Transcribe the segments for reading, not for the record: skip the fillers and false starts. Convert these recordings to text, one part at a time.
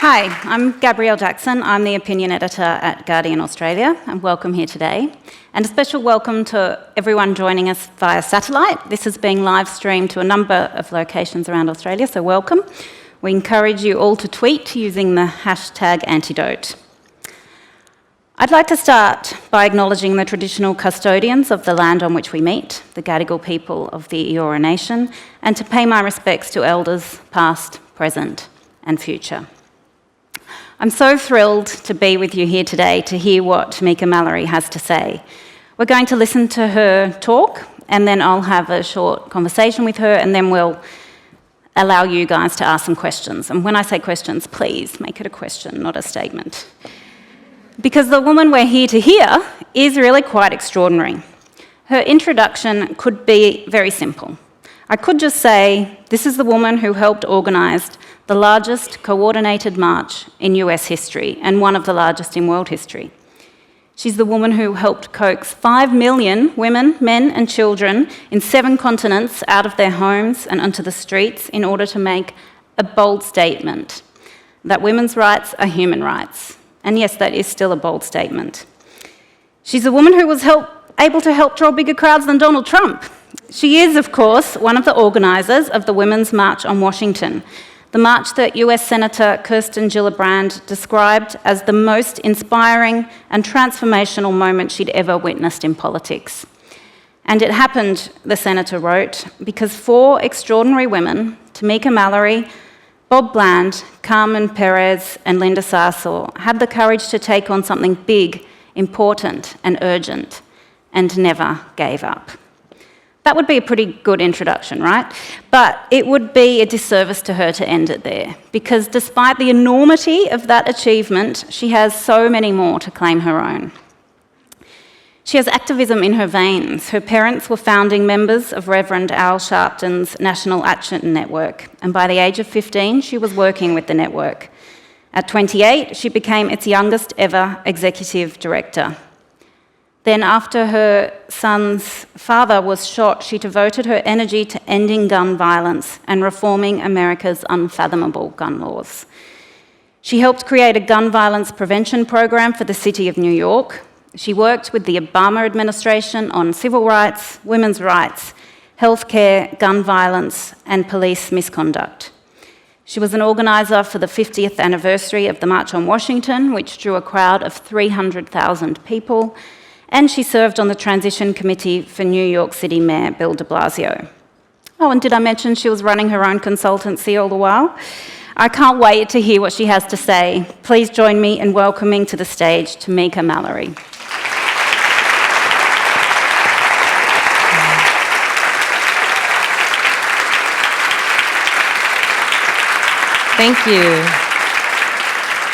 Hi, I'm Gabrielle Jackson. I'm the opinion editor at Guardian Australia, and welcome here today. And a special welcome to everyone joining us via satellite. This is being live streamed to a number of locations around Australia, so welcome. We encourage you all to tweet using the hashtag Antidote. I'd like to start by acknowledging the traditional custodians of the land on which we meet, the Gadigal people of the Eora Nation, and to pay my respects to elders past, present, and future. I'm so thrilled to be with you here today to hear what Tamika Mallory has to say. We're going to listen to her talk, and then I'll have a short conversation with her, and then we'll allow you guys to ask some questions. And when I say questions, please make it a question, not a statement. Because the woman we're here to hear is really quite extraordinary. Her introduction could be very simple. I could just say, this is the woman who helped organise the largest coordinated march in US history and one of the largest in world history. She's the woman who helped coax 5 million women, men and children in 7 continents out of their homes and onto the streets in order to make a bold statement that women's rights are human rights. And yes, that is still a bold statement. She's a woman who was able to help draw bigger crowds than Donald Trump. She is, of course, one of the organisers of the Women's March on Washington, the march that US Senator Kirsten Gillibrand described as the most inspiring and transformational moment she'd ever witnessed in politics. And it happened, the senator wrote, because 4 extraordinary women, Tamika Mallory, Bob Bland, Carmen Perez, and Linda Sarsour, had the courage to take on something big, important, and urgent, and never gave up. That would be a pretty good introduction, right? But it would be a disservice to her to end it there, because despite the enormity of that achievement, she has so many more to claim her own. She has activism in her veins. Her parents were founding members of Reverend Al Sharpton's National Action Network, and by the age of 15, she was working with the network. At 28, she became its youngest ever executive director. Then, after her son's father was shot, she devoted her energy to ending gun violence and reforming America's unfathomable gun laws. She helped create a gun violence prevention program for the city of New York. She worked with the Obama administration on civil rights, women's rights, healthcare, gun violence, and police misconduct. She was an organiser for the 50th anniversary of the March on Washington, which drew a crowd of 300,000 people, and she served on the transition committee for New York City Mayor Bill de Blasio. Oh, and did I mention she was running her own consultancy all the while? I can't wait to hear what she has to say. Please join me in welcoming to the stage Tamika Mallory. Thank you.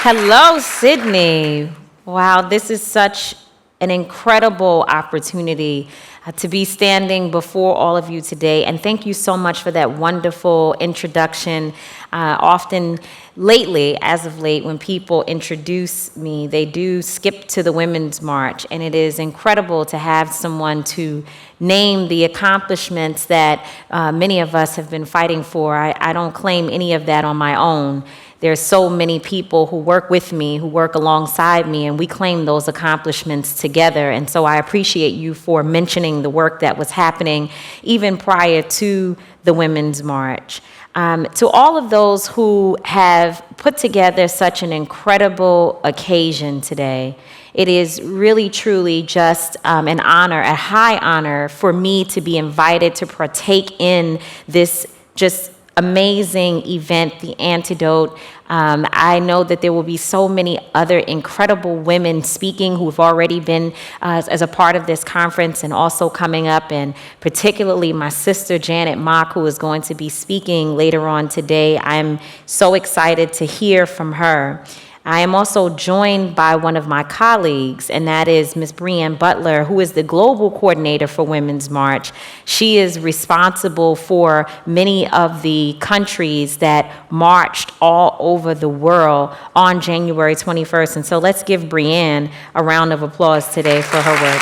Hello, Sydney. Wow, this is such an incredible opportunity to be standing before all of you today. And thank you so much for that wonderful introduction. Often lately, as of late, when people introduce me, they do skip to the Women's March. And it is incredible to have someone to name the accomplishments that many of us have been fighting for. I don't claim any of that on my own. There's so many people who work with me, who work alongside me, and we claim those accomplishments together. And so I appreciate you for mentioning the work that was happening even prior to the Women's March. To all of those who have put together such an incredible occasion today, it is really, truly just an honor, a high honor for me to be invited to partake in this just amazing event, The Antidote. I know that there will be so many other incredible women speaking who have already been as a part of this conference and also coming up, and particularly my sister Janet Mock, who is going to be speaking later on today. I'm so excited to hear from her. I am also joined by one of my colleagues, and that is Ms. Breanne Butler, who is the global coordinator for Women's March. She is responsible for many of the countries that marched all over the world on January 21st. And so let's give Breanne a round of applause today for her work.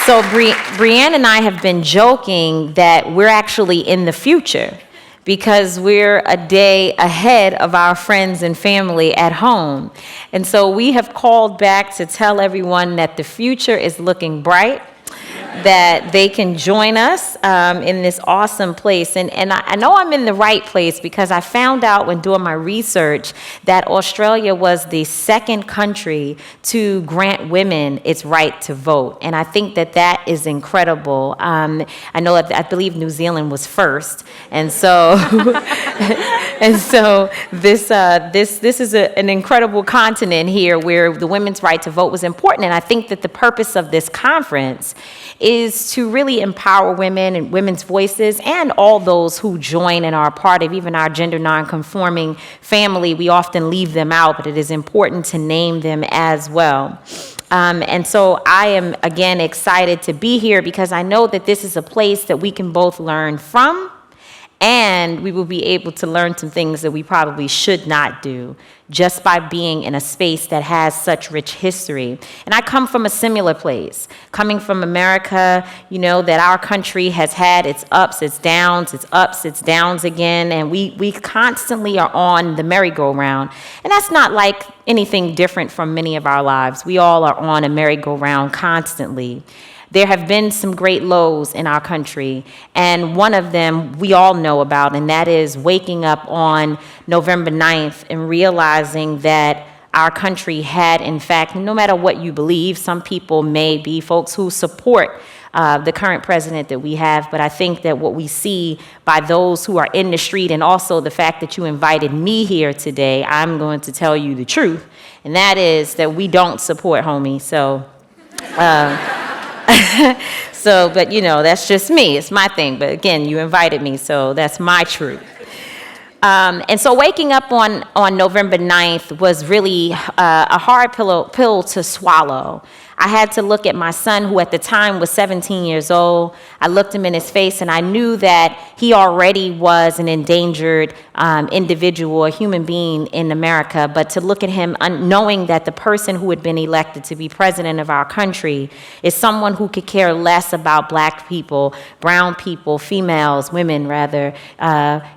So Breanne and I have been joking that we're actually in the future, because we're a day ahead of our friends and family at home. And so we have called back to tell everyone that the future is looking bright, that they can join us in this awesome place. And I know I'm in the right place because I found out when doing my research that Australia was the second country to grant women its right to vote. And I think that that is incredible. I know that I believe New Zealand was first. And so this is an incredible continent here where the women's right to vote was important. And I think that the purpose of this conference is to really empower women and women's voices and all those who join and are a part of even our gender nonconforming family. We often leave them out, but it is important to name them as well. And so I am, again, excited to be here because I know that this is a place that we can both learn from, and we will be able to learn some things that we probably should not do just by being in a space that has such rich history. And I come from a similar place. Coming from America, you know, that our country has had its ups, its downs, its ups, its downs again, and we constantly are on the merry-go-round. And that's not like anything different from many of our lives. We all are on a merry-go-round constantly. There have been some great lows in our country, and one of them we all know about, and that is waking up on November 9th and realizing that our country had, in fact, no matter what you believe, some people may be folks who support the current president that we have, but I think that what we see by those who are in the street, and also the fact that you invited me here today, I'm going to tell you the truth, and that is that we don't support homie, so... but you know, that's just me. It's my thing. But again, you invited me, so that's my truth. And so waking up on November 9th was really a hard pill to swallow. I had to look at my son, who at the time was 17 years old. I looked him in his face, and I knew that he already was an endangered individual, a human being in America. But to look at him, knowing that the person who had been elected to be president of our country is someone who could care less about black people, brown people, females, women rather,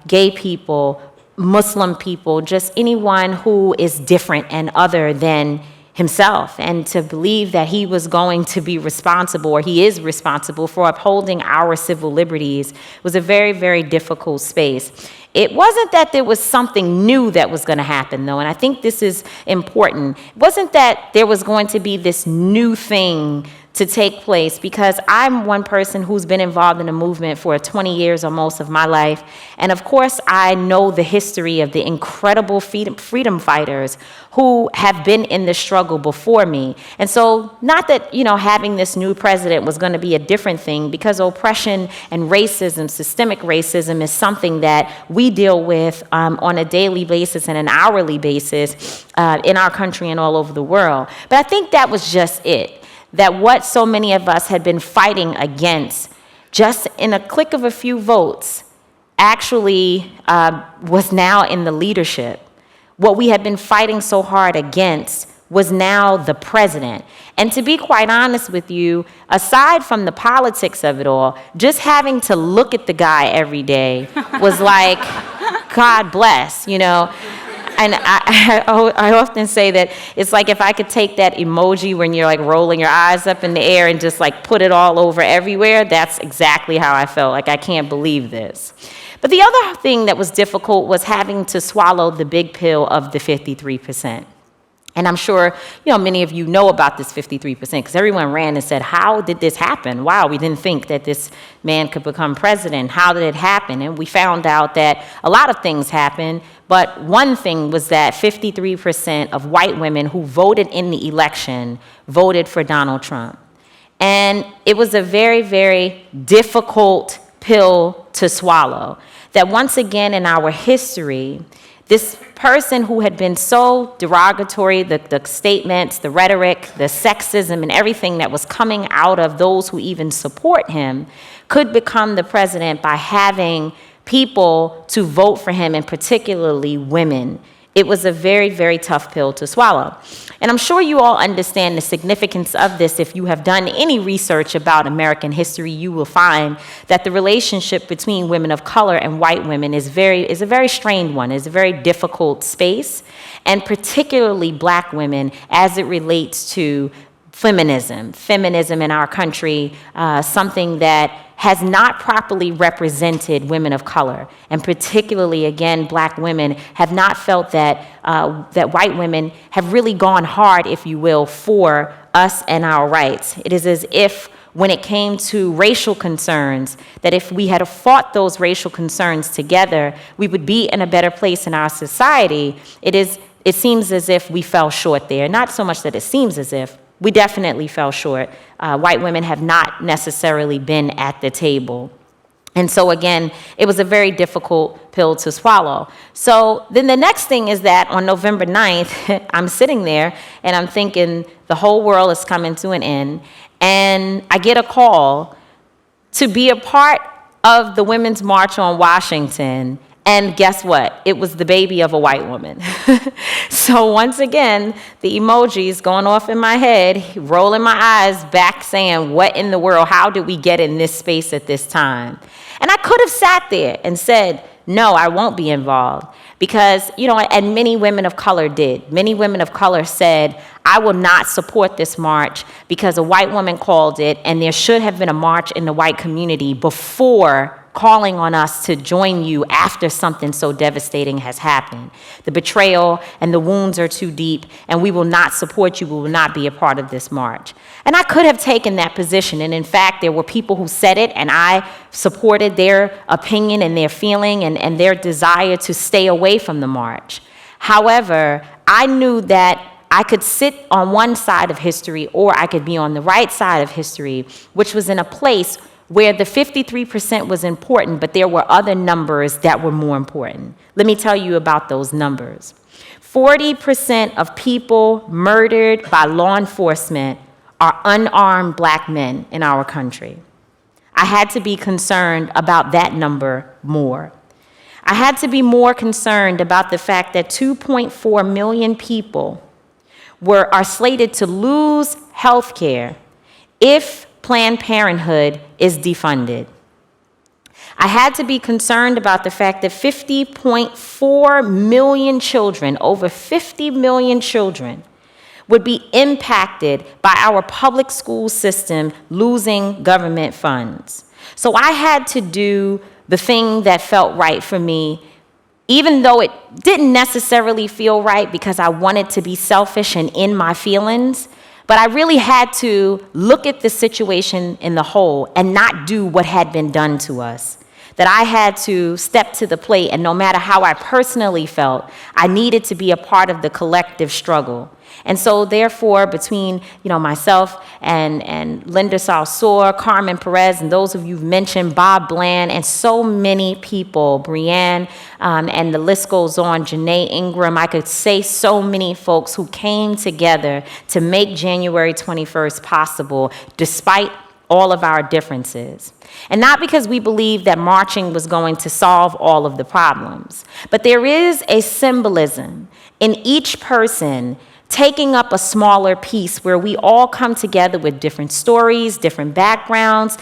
gay people, Muslim people, just anyone who is different and other than himself, and to believe that he was going to be responsible, or he is responsible for upholding our civil liberties, was a very, very difficult space. It wasn't that there was something new that was going to happen, though, and I think this is important. It wasn't that there was going to be this new thing to take place, because I'm one person who's been involved in the movement for 20 years or most of my life. And of course, I know the history of the incredible freedom fighters who have been in the struggle before me. And so not that, you know, having this new president was going to be a different thing, because oppression and racism, systemic racism, is something that we deal with on a daily basis and an hourly basis in our country and all over the world. But I think that was just it. That what so many of us had been fighting against, just in a click of a few votes, actually was now in the leadership. What we had been fighting so hard against was now the president. And to be quite honest with you, aside from the politics of it all, just having to look at the guy every day was like, God bless, you know. And I often say that it's like if I could take that emoji when you're like rolling your eyes up in the air and just like put it all over everywhere, that's exactly how I felt. Like, I can't believe this. But the other thing that was difficult was having to swallow the big pill of the 53%. And I'm sure, you know, many of you know about this 53%, because everyone ran and said, how did this happen? Wow, we didn't think that this man could become president. How did it happen? And we found out that a lot of things happened, but one thing was that 53% of white women who voted in the election voted for Donald Trump. And it was a very, very difficult pill to swallow. That once again in our history, this person who had been so derogatory, the statements, the rhetoric, the sexism, and everything that was coming out of those who even support him, could become the president by having people to vote for him, and particularly women. it was a very, very tough pill to swallow. And I'm sure you all understand the significance of this. If you have done any research about American history, you will find that the relationship between women of color and white women is a very strained one, is a very difficult space, and particularly black women as it relates to feminism in our country, something that has not properly represented women of color, and particularly, again, black women have not felt that that white women have really gone hard, if you will, for us and our rights. It is as if when it came to racial concerns, that if we had fought those racial concerns together, we would be in a better place in our society. It seems as if we fell short there. Not so much that it seems as if, we definitely fell short. White women have not necessarily been at the table. And so again, it was a very difficult pill to swallow. So then the next thing is that on November 9th, I'm sitting there and I'm thinking the whole world is coming to an end. And I get a call to be a part of the Women's March on Washington. And guess what? It was the baby of a white woman. So once again, the emojis going off in my head, rolling my eyes back saying, what in the world? How did we get in this space at this time? And I could have sat there and said, no, I won't be involved. Because, and many women of color did. Many women of color said, I will not support this march because a white woman called it, and there should have been a march in the white community before calling on us to join you after something so devastating has happened. The betrayal and the wounds are too deep, and we will not support you. We will not be a part of this march. And I could have taken that position, and in fact, there were people who said it, and I supported their opinion and their feeling and their desire to stay away from the march. However, I knew that I could sit on one side of history, or I could be on the right side of history, which was in a place where the 53% was important, but there were other numbers that were more important. Let me tell you about those numbers. 40% of people murdered by law enforcement are unarmed black men in our country. I had to be concerned about that number more. I had to be more concerned about the fact that 2.4 million people are slated to lose health care if Planned Parenthood is defunded. I had to be concerned about the fact that 50.4 million children, over 50 million children, would be impacted by our public school system losing government funds. So I had to do the thing that felt right for me, even though it didn't necessarily feel right because I wanted to be selfish and in my feelings. But I really had to look at the situation in the whole and not do what had been done to us. That I had to step to the plate, and no matter how I personally felt, I needed to be a part of the collective struggle. And so therefore, between myself and Linda Sarsour, Carmen Perez, and those of you mentioned, Bob Bland, and so many people, Brianne, and the list goes on, Janae Ingram, I could say so many folks who came together to make January 21st possible, despite all of our differences. And not because we believed that marching was going to solve all of the problems, but there is a symbolism in each person taking up a smaller piece where we all come together with different stories, different backgrounds,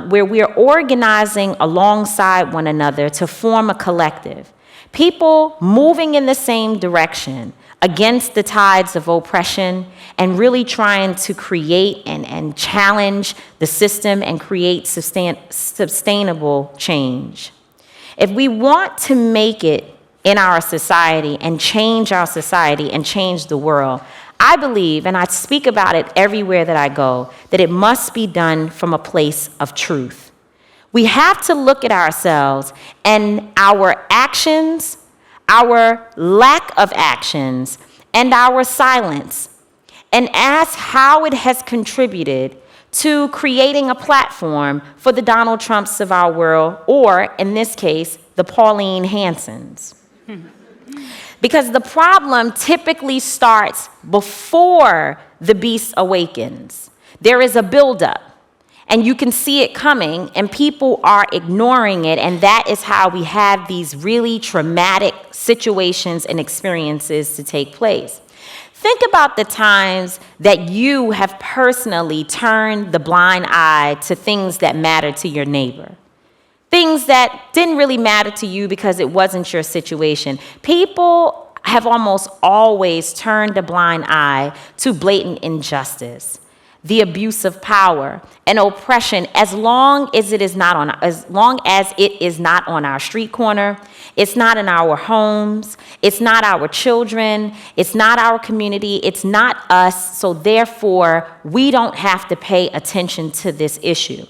where we are organizing alongside one another to form a collective. People moving in the same direction against the tides of oppression and really trying to create and challenge the system and create sustainable change. If we want to make it in our society and change our society and change the world, I believe, and I speak about it everywhere that I go, that it must be done from a place of truth. We have to look at ourselves and our actions, our lack of actions, and our silence, and ask how it has contributed to creating a platform for the Donald Trumps of our world, or in this case, the Pauline Hansons. Because the problem typically starts before the beast awakens. There is a buildup. And you can see it coming, and people are ignoring it, and that is how we have these really traumatic situations and experiences to take place. Think about the times that you have personally turned the blind eye to things that matter to your neighbor. Things that didn't really matter to you because it wasn't your situation. People have almost always turned a blind eye to blatant injustice, the abuse of power and oppression, as long as it is not on our street corner, it's not in our homes, it's not our children, it's not our community, it's not us, so therefore we don't have to pay attention to this issue.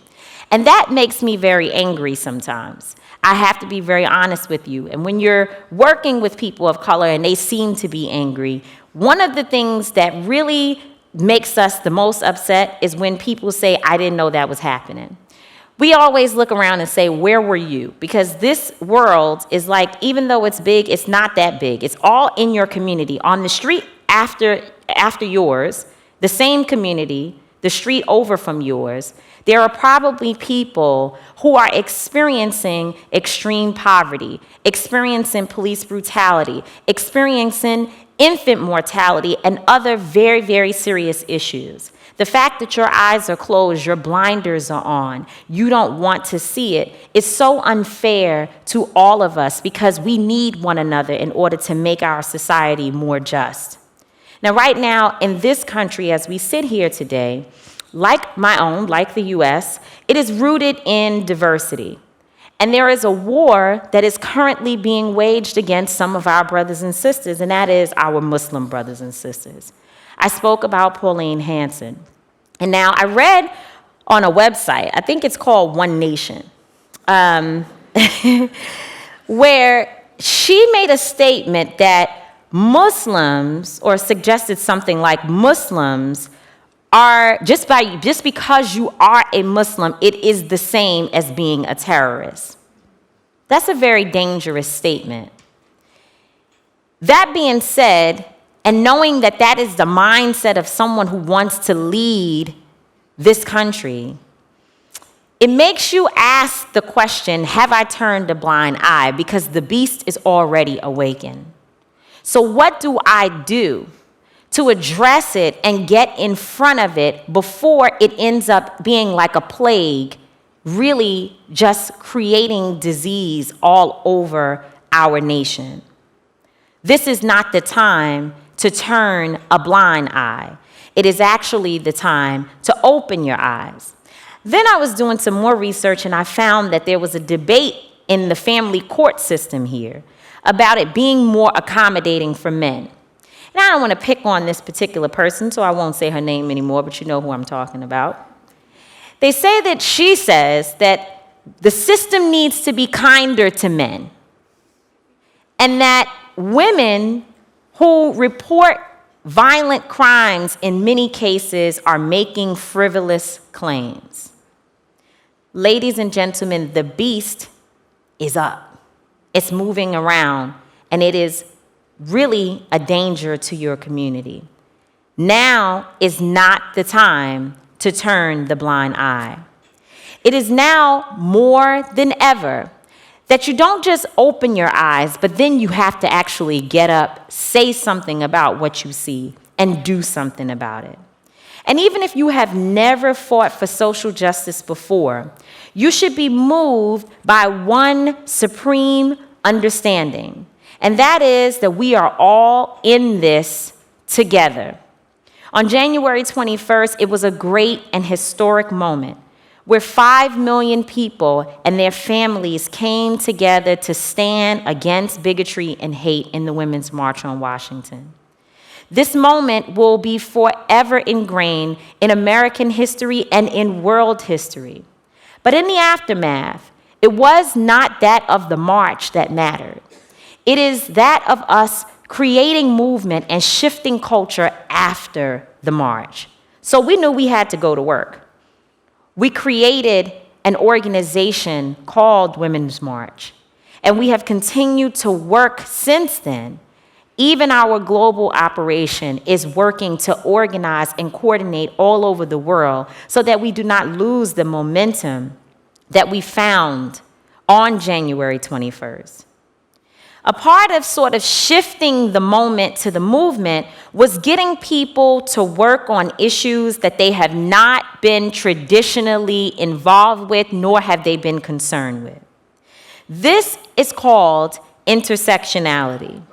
And that makes me very angry sometimes. I have to be very honest with you. And when you're working with people of color and they seem to be angry, one of the things that really makes us the most upset is when people say, I didn't know that was happening. We always look around and say, where were you? Because this world is like, even though it's big, it's not that big. It's all in your community. On the street after yours, the same community, the street over from yours, there are probably people who are experiencing extreme poverty, experiencing police brutality, experiencing infant mortality, and other very, very serious issues. The fact that your eyes are closed, your blinders are on, you don't want to see it, is so unfair to all of us because we need one another in order to make our society more just. Now, right now, in this country, as we sit here today, like my own, like the US, it is rooted in diversity. And there is a war that is currently being waged against some of our brothers and sisters, and that is our Muslim brothers and sisters. I spoke about Pauline Hanson. And now I read on a website, I think it's called One Nation, where she made a statement that Muslims, or suggested something like Muslims, are just because you are a Muslim, it is the same as being a terrorist. That's a very dangerous statement. That being said, and knowing that that is the mindset of someone who wants to lead this country, it makes you ask the question, have I turned a blind eye? Because the beast is already awakened. So what do I do to address it and get in front of it before it ends up being like a plague, really just creating disease all over our nation? This is not the time to turn a blind eye. It is actually the time to open your eyes. Then I was doing some more research and I found that there was a debate in the family court system here about it being more accommodating for men. And I don't want to pick on this particular person, so I won't say her name anymore, but you know who I'm talking about. They say that she says that the system needs to be kinder to men, and that women who report violent crimes in many cases are making frivolous claims. Ladies and gentlemen, the beast is up. It's moving around, and it is really a danger to your community. Now is not the time to turn the blind eye. It is now more than ever that you don't just open your eyes, but then you have to actually get up, say something about what you see, and do something about it. And even if you have never fought for social justice before, you should be moved by one supreme understanding, and that is that we are all in this together. On January 21st, it was a great and historic moment where 5 million people and their families came together to stand against bigotry and hate in the Women's March on Washington. This moment will be forever ingrained in American history and in world history. But in the aftermath, it was not that of the march that mattered. It is that of us creating movement and shifting culture after the march. So we knew we had to go to work. We created an organization called Women's March, and we have continued to work since then Even our global operation is working to organize and coordinate all over the world so that we do not lose the momentum that we found on January 21st. A part of sort of shifting the moment to the movement was getting people to work on issues that they have not been traditionally involved with, nor have they been concerned with. This is called intersectionality.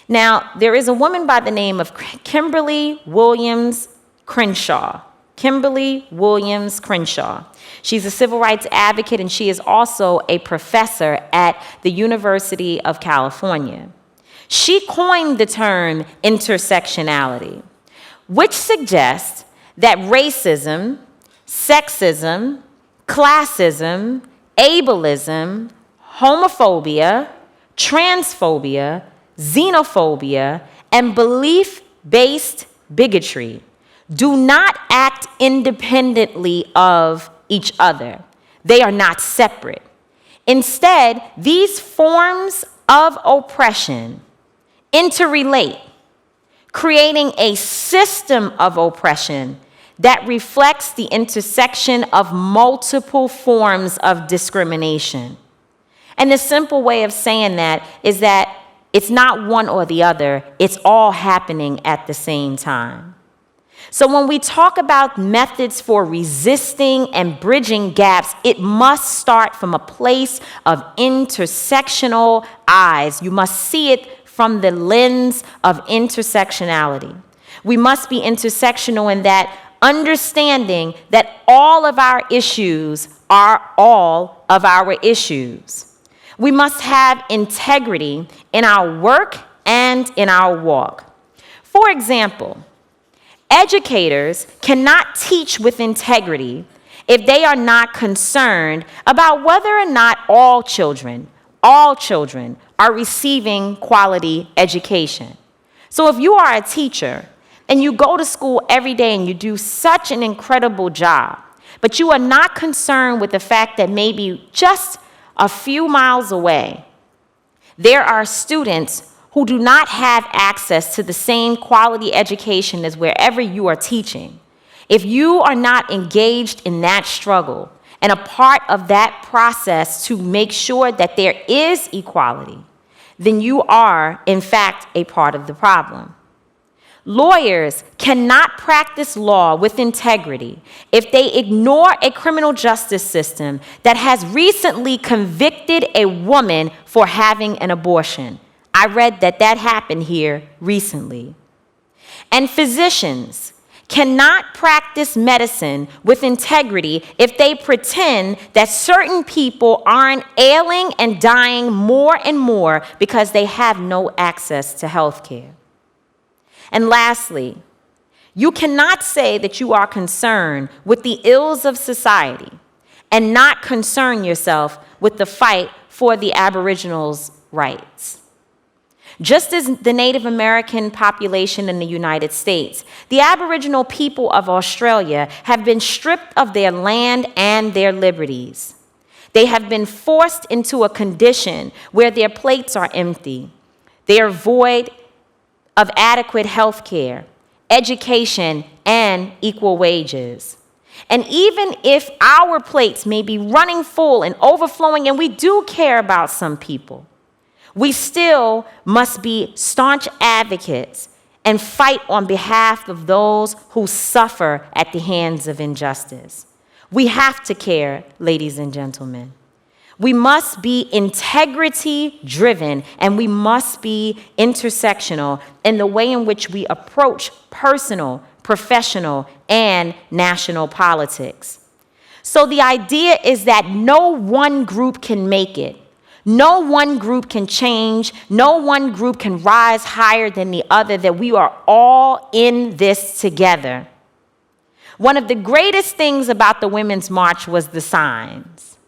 Now, there is a woman by the name of Kimberly Williams Crenshaw. Kimberly Williams Crenshaw. She's a civil rights advocate, and she is also a professor at the University of California. She coined the term intersectionality, which suggests that racism, sexism, classism, ableism, homophobia, transphobia, xenophobia, and belief-based bigotry do not act independently of each other. They are not separate. Instead, these forms of oppression interrelate, creating a system of oppression that reflects the intersection of multiple forms of discrimination. And the simple way of saying that is that it's not one or the other, it's all happening at the same time. So when we talk about methods for resisting and bridging gaps, it must start from a place of intersectional eyes. You must see it from the lens of intersectionality. We must be intersectional in that understanding that all of our issues are all of our issues. We must have integrity in our work and in our walk. For example, educators cannot teach with integrity if they are not concerned about whether or not all children are receiving quality education. So if you are a teacher and you go to school every day and you do such an incredible job, but you are not concerned with the fact that maybe just a few miles away, there are students who do not have access to the same quality education as wherever you are teaching. If you are not engaged in that struggle and a part of that process to make sure that there is equality, then you are, in fact, a part of the problem. Lawyers cannot practice law with integrity if they ignore a criminal justice system that has recently convicted a woman for having an abortion. I read that happened here recently. And physicians cannot practice medicine with integrity if they pretend that certain people aren't ailing and dying more and more because they have no access to health care. And lastly, you cannot say that you are concerned with the ills of society and not concern yourself with the fight for the Aboriginals' rights. Just as the Native American population in the United States, the Aboriginal people of Australia have been stripped of their land and their liberties. They have been forced into a condition where their plates are empty. They are void of adequate health care, education, and equal wages. And even if our plates may be running full and overflowing, and we do care about some people, we still must be staunch advocates and fight on behalf of those who suffer at the hands of injustice. We have to care, ladies and gentlemen. We must be integrity-driven, and we must be intersectional in the way in which we approach personal, professional, and national politics. So the idea is that no one group can make it. No one group can change. No one group can rise higher than the other, that we are all in this together. One of the greatest things about the Women's March was the signs.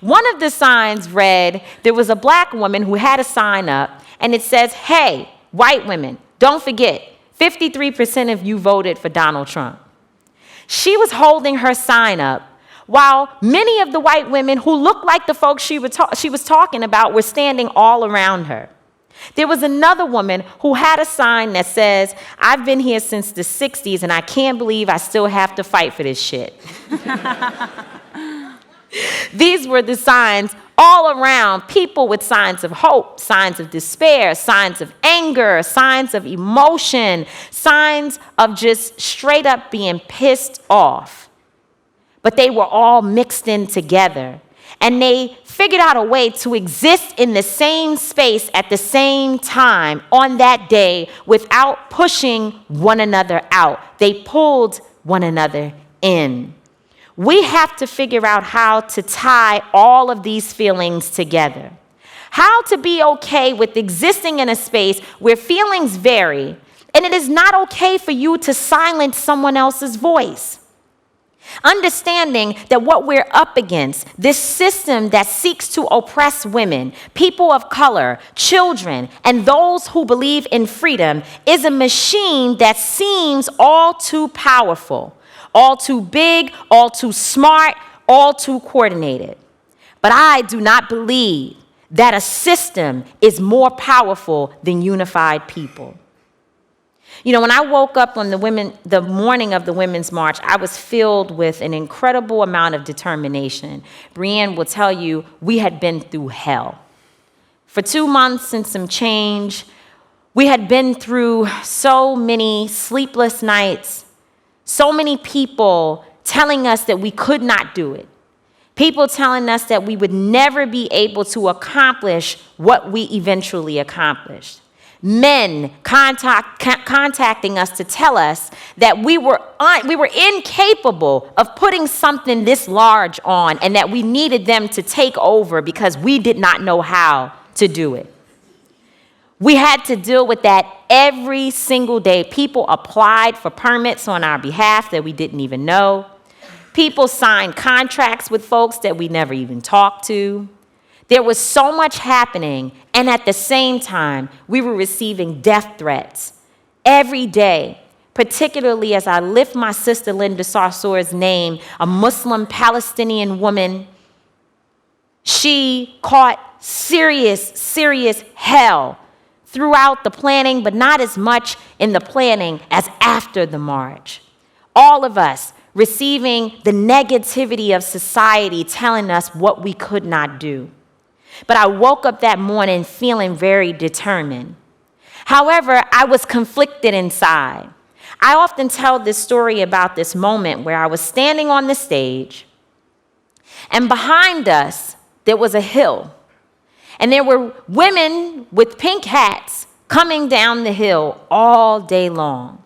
One of the signs read, there was a black woman who had a sign up, and it says, "Hey, white women, don't forget, 53% of you voted for Donald Trump." She was holding her sign up while many of the white women who looked like the folks she was talking about were standing all around her. There was another woman who had a sign that says, "I've been here since the 60s and I can't believe I still have to fight for this shit." These were the signs all around, people with signs of hope, signs of despair, signs of anger, signs of emotion, signs of just straight up being pissed off. But they were all mixed in together. And they figured out a way to exist in the same space at the same time on that day without pushing one another out. They pulled one another in. We have to figure out how to tie all of these feelings together. How to be okay with existing in a space where feelings vary, and it is not okay for you to silence someone else's voice. Understanding that what we're up against, this system that seeks to oppress women, people of color, children, and those who believe in freedom, is a machine that seems all too powerful, all too big, all too smart, all too coordinated. But I do not believe that a system is more powerful than unified people. You know, when I woke up on the morning of the Women's March, I was filled with an incredible amount of determination. Brianne will tell you, we had been through hell. For 2 months and some change, we had been through so many sleepless nights, so many people telling us that we could not do it. People telling us that we would never be able to accomplish what we eventually accomplished. Men contacting us to tell us that we were incapable of putting something this large on and that we needed them to take over because we did not know how to do it. We had to deal with that every single day. People applied for permits on our behalf that we didn't even know. People signed contracts with folks that we never even talked to. There was so much happening, and at the same time, we were receiving death threats every day, particularly as I lift my sister Linda Sarsour's name, a Muslim Palestinian woman. She caught serious hell throughout the planning, but not as much in the planning as after the march. All of us receiving the negativity of society telling us what we could not do. But I woke up that morning feeling very determined. However, I was conflicted inside. I often tell this story about this moment where I was standing on the stage, and behind us, there was a hill. And there were women with pink hats coming down the hill all day long.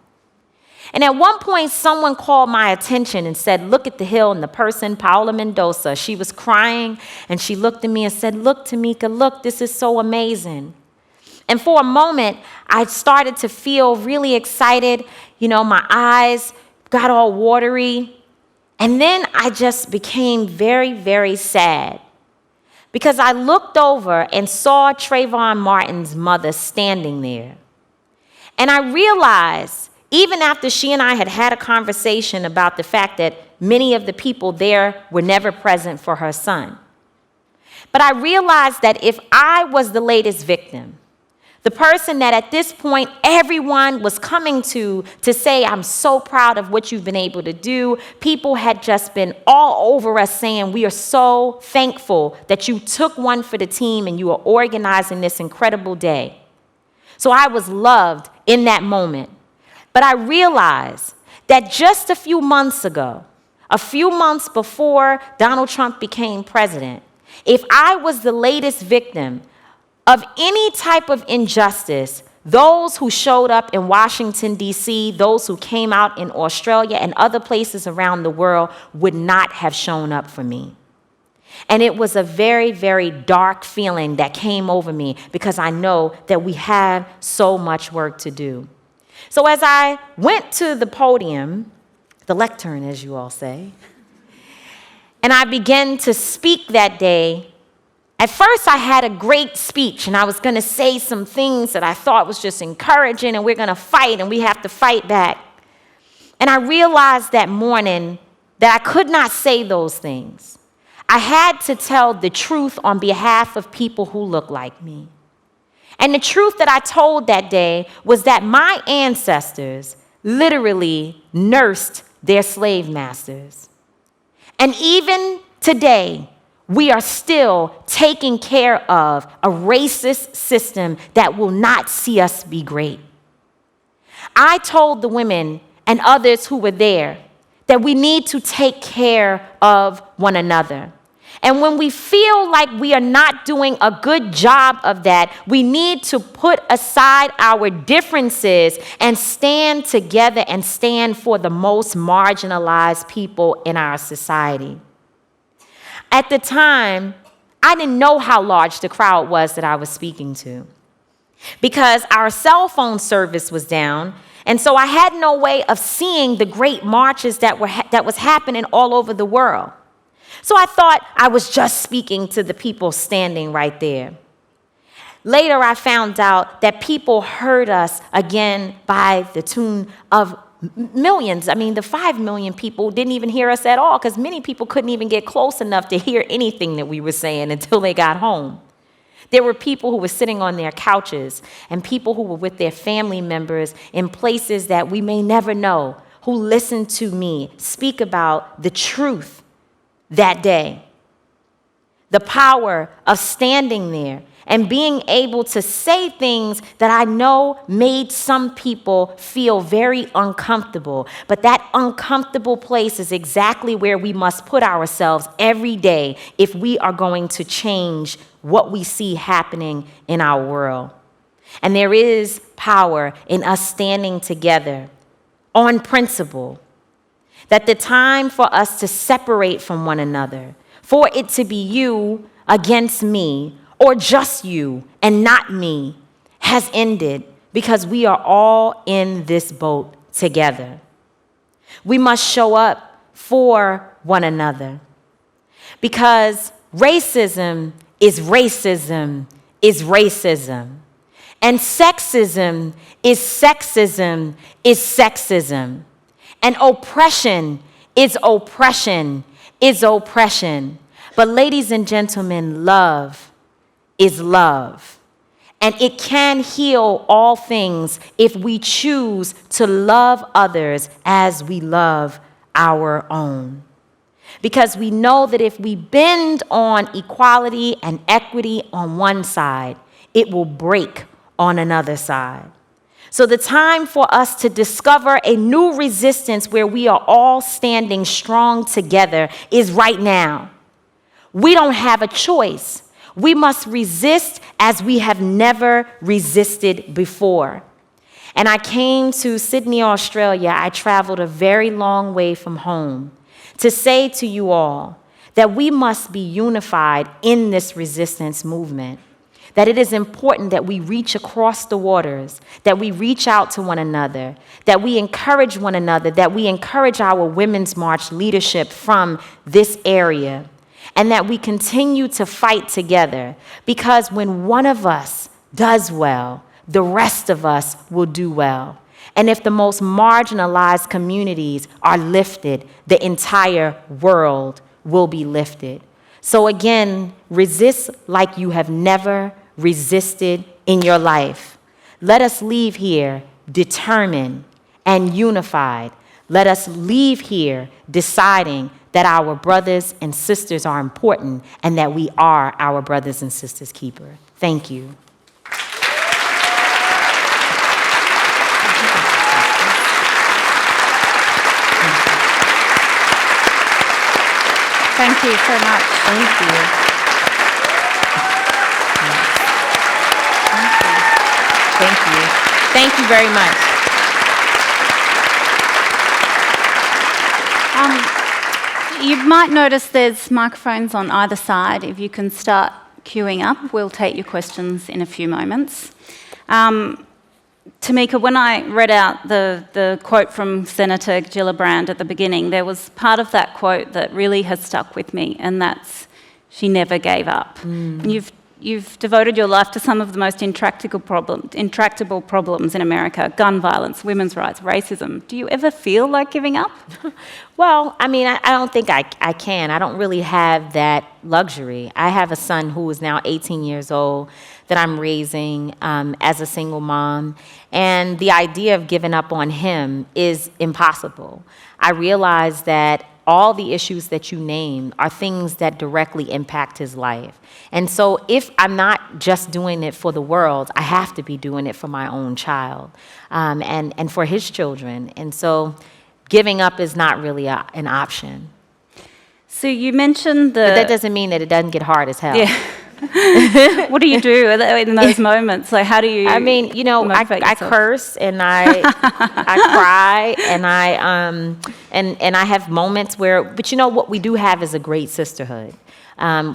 And at one point, someone called my attention and said, "Look at the hill." And the person, Paula Mendoza, she was crying, and she looked at me and said, "Look, Tamika, look, this is so amazing." And for a moment, I started to feel really excited. You know, my eyes got all watery. And then I just became very sad because I looked over and saw Trayvon Martin's mother standing there. And I realized, even after she and I had had a conversation about the fact that many of the people there were never present for her son. But I realized that if I was the latest victim, the person that at this point everyone was coming to say, "I'm so proud of what you've been able to do," people had just been all over us saying, "We are so thankful that you took one for the team and you are organizing this incredible day." So I was loved in that moment. But I realized that just a few months ago, a few months before Donald Trump became president, if I was the latest victim of any type of injustice, those who showed up in Washington, D.C., those who came out in Australia and other places around the world would not have shown up for me. And it was a very dark feeling that came over me because I know that we have so much work to do. So as I went to the podium, the lectern, as you all say, and I began to speak that day, at first I had a great speech, and I was going to say some things that I thought was just encouraging, and we're going to fight, and we have to fight back. And I realized that morning that I could not say those things. I had to tell the truth on behalf of people who look like me. And the truth that I told that day was that my ancestors literally nursed their slave masters. And even today, we are still taking care of a racist system that will not see us be great. I told the women and others who were there that we need to take care of one another. And when we feel like we are not doing a good job of that, we need to put aside our differences and stand together and stand for the most marginalized people in our society. At the time, I didn't know how large the crowd was that I was speaking to, because our cell phone service was down, and so I had no way of seeing the great marches that was happening all over the world. So I thought I was just speaking to the people standing right there. Later, I found out that people heard us again by the tune of millions. I mean, the 5 million people didn't even hear us at all, because many people couldn't even get close enough to hear anything that we were saying until they got home. There were people who were sitting on their couches and people who were with their family members in places that we may never know, who listened to me speak about the truth that day. The power of standing there and being able to say things that I know made some people feel very uncomfortable. But that uncomfortable place is exactly where we must put ourselves every day if we are going to change what we see happening in our world. And there is power in us standing together on principle, that the time for us to separate from one another, for it to be you against me, or just you and not me, has ended, because we are all in this boat together. We must show up for one another, because racism is racism is racism, and sexism is sexism is sexism, and oppression is oppression is oppression. But ladies and gentlemen, love is love. And it can heal all things if we choose to love others as we love our own. Because we know that if we bend on equality and equity on one side, it will break on another side. So the time for us to discover a new resistance where we are all standing strong together is right now. We don't have a choice. We must resist as we have never resisted before. And I came to Sydney, Australia. I traveled a very long way from home to say to you all that we must be unified in this resistance movement, that it is important that we reach across the waters, that we reach out to one another, that we encourage one another, that we encourage our Women's March leadership from this area, and that we continue to fight together, because when one of us does well, the rest of us will do well. And if the most marginalized communities are lifted, the entire world will be lifted. So again, resist like you have never resisted in your life. Let us leave here determined and unified. Let us leave here deciding that our brothers and sisters are important and that we are our brothers and sisters' keeper. Thank you. Thank you so much. Thank you. Thank you. Thank you very much. You might notice there's microphones on either side. If you can start queuing up, we'll take your questions in a few moments. Tamika, when I read out the quote from Senator Gillibrand at the beginning, there was part of that quote that really has stuck with me, and that's, she never gave up. And you've devoted your life to some of the most intractable problems in America: gun violence, women's rights, racism. Do you ever feel like giving up? Well, I mean, I don't think I can. I don't really have that luxury. I have a son who is now 18 years old that I'm raising as a single mom, and the idea of giving up on him is impossible. I realize that all the issues that you named are things that directly impact his life. And so if I'm not just doing it for the world, I have to be doing it for my own child and for his children. And so giving up is not really an option. So you mentioned But that doesn't mean that it doesn't get hard as hell. Yeah. What do you do in those moments? Like, how do you? I mean, you know, I curse and I cry and I have moments where, but you know what we do have is a great sisterhood.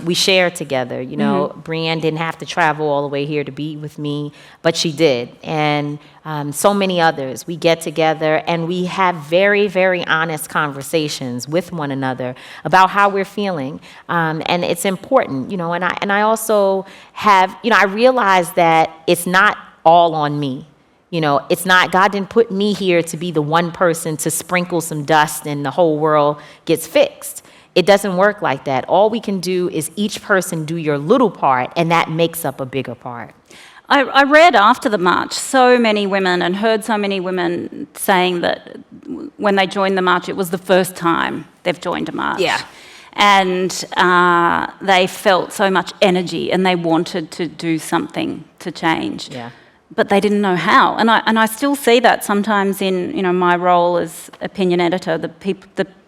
We share together. You know, Brianne didn't have to travel all the way here to be with me, but she did, and so many others. We get together and we have very, very honest conversations with one another about how we're feeling, and it's important. You know, and I also have, you know, I realize that it's not all on me. You know, it's not, God didn't put me here to be the one person to sprinkle some dust and the whole world gets fixed. It doesn't work like that. All we can do is each person do your little part, and that makes up a bigger part. I read after the march so many women and heard so many women saying that when they joined the march, it was the first time they've joined a march. Yeah. And they felt so much energy and they wanted to do something to change. Yeah. But they didn't know how. And I still see that sometimes in, you know, my role as opinion editor, the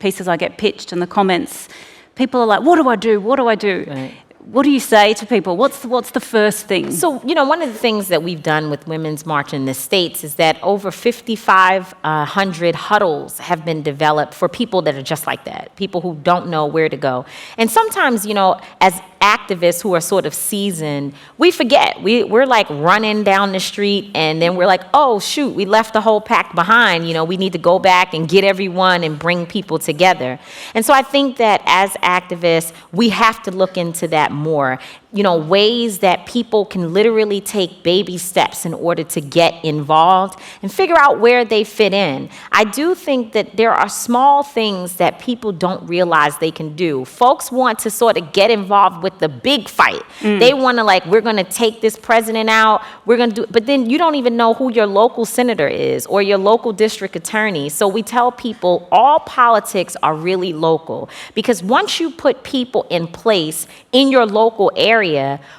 pieces I get pitched and the comments, people are like, what do I do? What do I do? Right. What do you say to people? What's the first thing? So, you know, one of the things that we've done with Women's March in the States is that over 5,500 huddles have been developed for people that are just like that, people who don't know where to go. And sometimes, you know, as activists who are sort of seasoned, we forget. We're like running down the street and then we're like, oh, shoot, we left the whole pack behind. You know, we need to go back and get everyone and bring people together. And so I think that as activists, we have to look into that more. You know, ways that people can literally take baby steps in order to get involved and figure out where they fit in. I do think that there are small things that people don't realize they can do. Folks want to sort of get involved with the big fight. They want to, like, we're going to take this president out, we're going to do, but then you don't even know who your local senator is or your local district attorney. So we tell people all politics are really local, because once you put people in place in your local area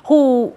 who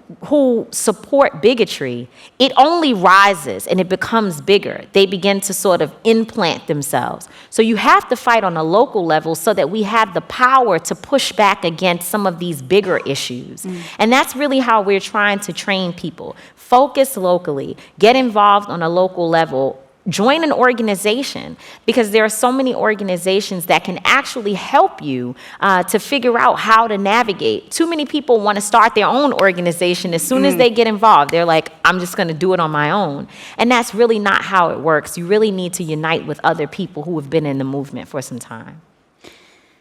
support bigotry, it only rises and it becomes bigger. They begin to sort of implant themselves. So you have to fight on a local level so that we have the power to push back against some of these bigger issues. And that's really how we're trying to train people. Focus locally, get involved on a local level. Join an organization, because there are so many organizations that can actually help you to figure out how to navigate. Too many people want to start their own organization. As soon as they get involved, they're like, I'm just going to do it on my own. And that's really not how it works. You really need to unite with other people who have been in the movement for some time.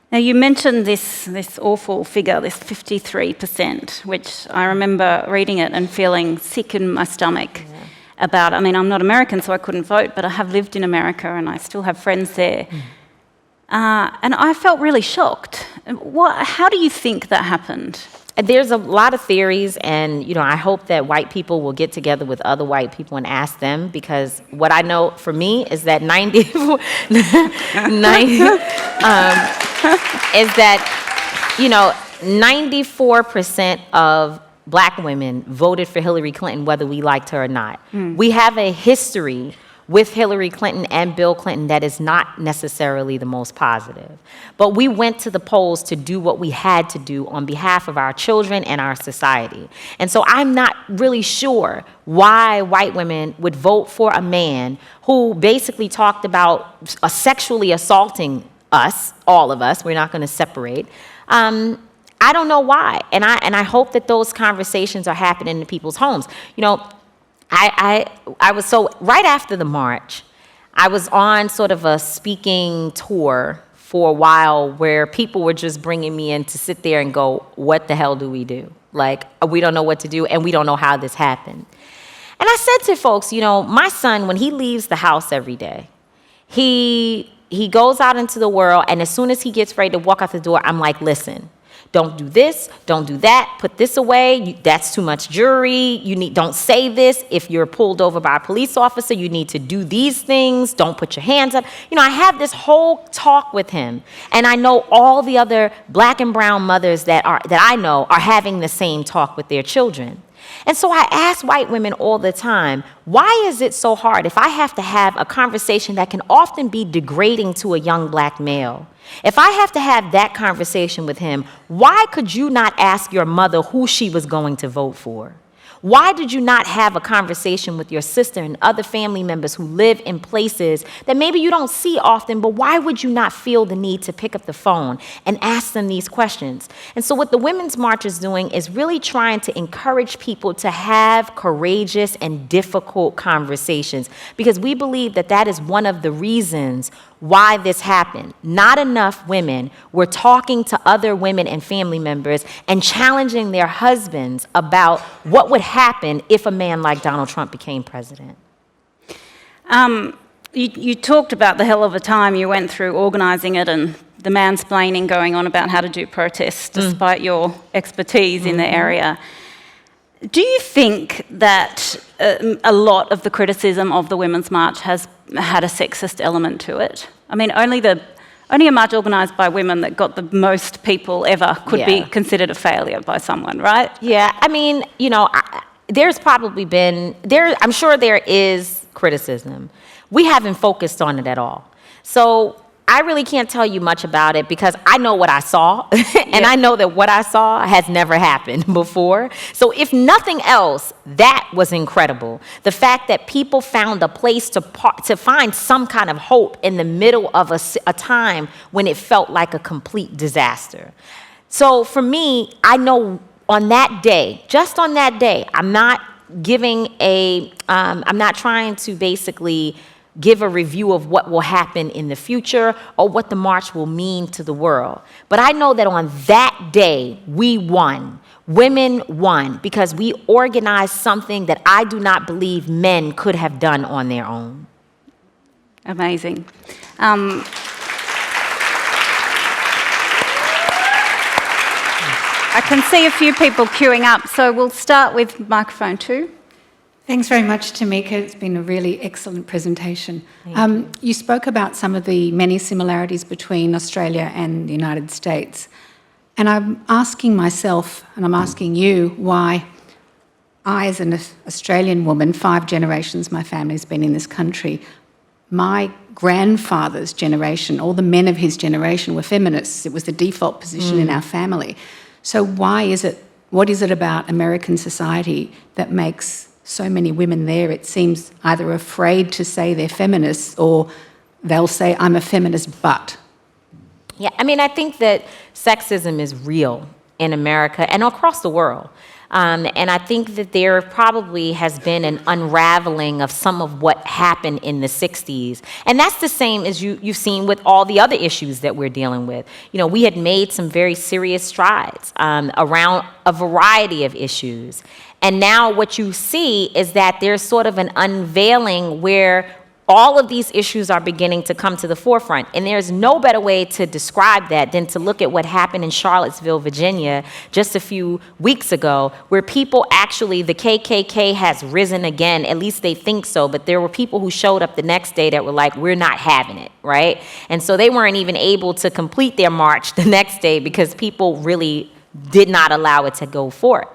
Now, you mentioned this awful figure, this 53%, which I remember reading it and feeling sick in my stomach. Yeah. About, I mean, I'm not American, so I couldn't vote, but I have lived in America and I still have friends there. And I felt really shocked. How do you think that happened? There's a lot of theories, and, you know, I hope that white people will get together with other white people and ask them, because what I know for me is that 90 is that, you know, 94% of Black women voted for Hillary Clinton, whether we liked her or not. We have a history with Hillary Clinton and Bill Clinton that is not necessarily the most positive. But we went to the polls to do what we had to do on behalf of our children and our society. And so I'm not really sure why white women would vote for a man who basically talked about sexually assaulting us, all of us. We're not going to separate. I don't know why, and I hope that those conversations are happening in people's homes. You know, I was, so right after the march, I was on sort of a speaking tour for a while where people were just bringing me in to sit there and go, what the hell do we do? Like, we don't know what to do, and we don't know how this happened. And I said to folks, you know, my son, when he leaves the house every day, he goes out into the world, and as soon as he gets ready to walk out the door, I'm like, listen, don't do this, don't do that, put this away, that's too much jewelry, don't say this. If you're pulled over by a police officer, you need to do these things, don't put your hands up. You know, I have this whole talk with him, and I know all the other black and brown mothers that I know are having the same talk with their children. And so I ask white women all the time, why is it so hard if I have to have a conversation that can often be degrading to a young black male? If I have to have that conversation with him, why could you not ask your mother who she was going to vote for? Why did you not have a conversation with your sister and other family members who live in places that maybe you don't see often, but why would you not feel the need to pick up the phone and ask them these questions? And so what the Women's March is doing is really trying to encourage people to have courageous and difficult conversations, because we believe that that is one of the reasons why this happened. Not enough women were talking to other women and family members and challenging their husbands about what would happen if a man like Donald Trump became president. You talked about the hell of a time you went through organising it and the mansplaining going on about how to do protests despite your expertise in the area. Do you think that a lot of the criticism of the Women's March has had a sexist element to it? I mean, only a march organised by women that got the most people ever could be considered a failure by someone, right? Yeah, I mean, you know, there's probably been, I'm sure there is criticism. We haven't focused on it at all. So I really can't tell you much about it because I know what I saw, and I know that what I saw has never happened before. So if nothing else, that was incredible. The fact that people found a place to find some kind of hope in the middle of a time when it felt like a complete disaster. So for me, I know on that day, just on that day, I'm not trying to basically give a review of what will happen in the future or what the march will mean to the world. But I know that on that day, we won. Women won because we organized something that I do not believe men could have done on their own. Amazing. I can see a few people queuing up, so we'll start with microphone 2. Thanks very much, Tamika. It's been a really excellent presentation. You spoke about some of the many similarities between Australia and the United States. And I'm asking myself, and I'm asking you, why I, as an Australian woman, 5 generations my family's been in this country, my grandfather's generation, all the men of his generation were feminists. It was the default position in our family. So what is it about American society that makes so many women there, it seems, either afraid to say they're feminists or they'll say, I'm a feminist, but? Yeah, I mean, I think that sexism is real in America and across the world. And I think that there probably has been an unraveling of some of what happened in the 60s. And that's the same as you've seen with all the other issues that we're dealing with. You know, we had made some very serious strides around a variety of issues. And now what you see is that there's sort of an unveiling where all of these issues are beginning to come to the forefront. And there's no better way to describe that than to look at what happened in Charlottesville, Virginia, just a few weeks ago, where people actually, the KKK has risen again, at least they think so, but there were people who showed up the next day that were like, we're not having it, right? And so they weren't even able to complete their march the next day because people really did not allow it to go forth.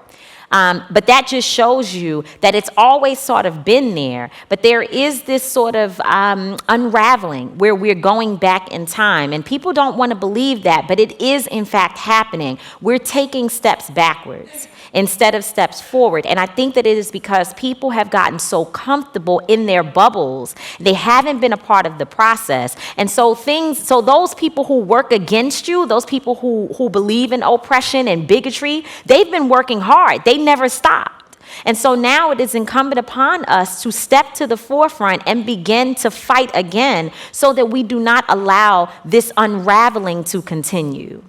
But that just shows you that it's always sort of been there, but there is this sort of unraveling where we're going back in time, and people don't want to believe that, but it is in fact happening. We're taking steps backwards instead of steps forward, and I think that it is because people have gotten so comfortable in their bubbles, they haven't been a part of the process, and so those people who work against you, those people who believe in oppression and bigotry, they've been working hard. They never stopped. And so now it is incumbent upon us to step to the forefront and begin to fight again so that we do not allow this unraveling to continue.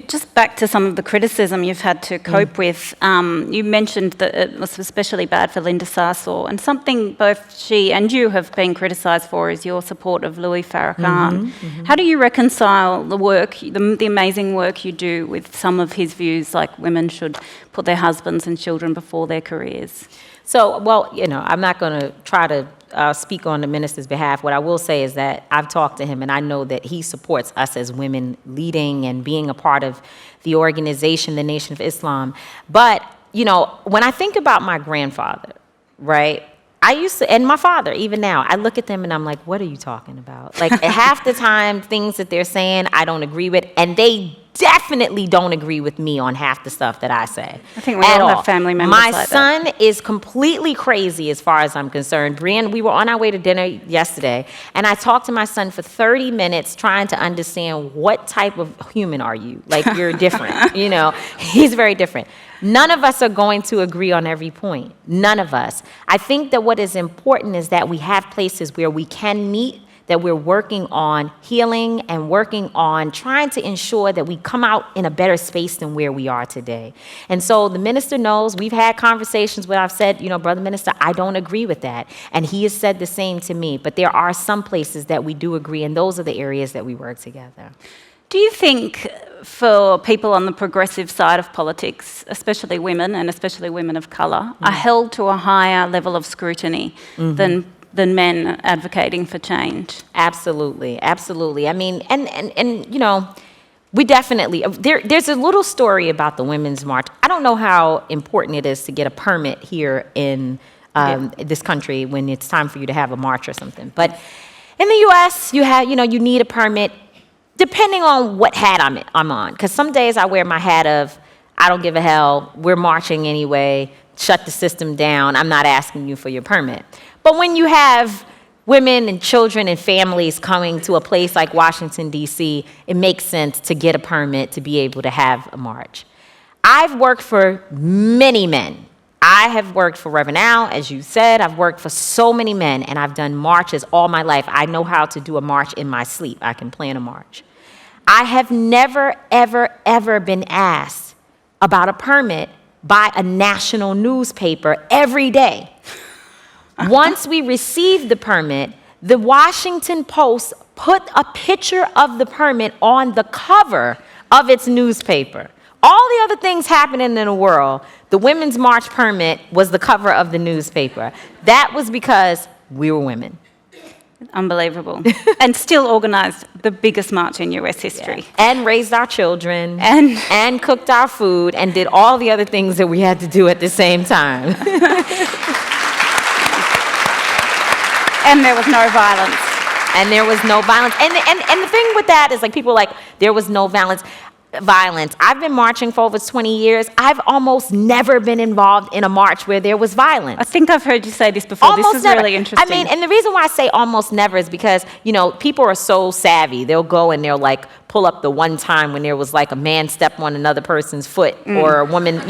Just back to some of the criticism you've had to cope with. You mentioned that it was especially bad for Linda Sarsour, and something both she and you have been criticised for is your support of Louis Farrakhan. How do you reconcile the work, the amazing work you do, with some of his views, like women should put their husbands and children before their careers? So, well, I'm not going to try to speak on the minister's behalf. What I will say is that I've talked to him, and I know that he supports us as women leading and being a part of the organization, the Nation of Islam. But, when I think about my grandfather, right, I used to, and my father, even now, I look at them and I'm like, what are you talking about? Like, half the time, things that they're saying, I don't agree with, and they definitely don't agree with me on half the stuff that I say. I think we all have family members My like son that. is completely crazy as far as I'm concerned. Brian, we were on our way to dinner yesterday, and I talked to my son for 30 minutes trying to understand what type of human are you? Like, you're different, He's very different. None of us are going to agree on every point. None of us. I think that what is important is that we have places where we can meet, that we're working on healing and working on trying to ensure that we come out in a better space than where we are today. And so the minister knows, we've had conversations where I've said, Brother Minister, I don't agree with that. And he has said the same to me. But there are some places that we do agree, and those are the areas that we work together. Do you think for people on the progressive side of politics, especially women and especially women of colour, are held to a higher level of scrutiny than men advocating for change? Absolutely, absolutely. I mean, and we definitely, there's a little story about the Women's March. I don't know how important it is to get a permit here in this country when it's time for you to have a march or something. But in the U.S., you need a permit depending on what hat I'm on. Because some days I wear my hat of, I don't give a hell, we're marching anyway, shut the system down, I'm not asking you for your permit. But when you have women and children and families coming to a place like Washington, D.C., it makes sense to get a permit to be able to have a march. I've worked for many men. I have worked for Reverend Al, as you said. I've worked for so many men, and I've done marches all my life. I know how to do a march in my sleep. I can plan a march. I have never, ever, ever been asked about a permit by a national newspaper every day. Once we received the permit, the Washington Post put a picture of the permit on the cover of its newspaper. All the other things happening in the world, the Women's March permit was the cover of the newspaper. That was because we were women. Unbelievable. And still organised the biggest march in US history. Yeah. And raised our children, and cooked our food, and did all the other things that we had to do at the same time. And there was no violence. And there was no violence. And the thing with that is, like, people are like, there was no violence. I've been marching for over 20 years. I've almost never been involved in a march where there was violence. I think I've heard you say this before. Almost this is never. Really interesting. I mean, and the reason why I say almost never is because, people are so savvy. They'll go and they'll, like, pull up the one time when there was, like, a man step on another person's foot or a woman,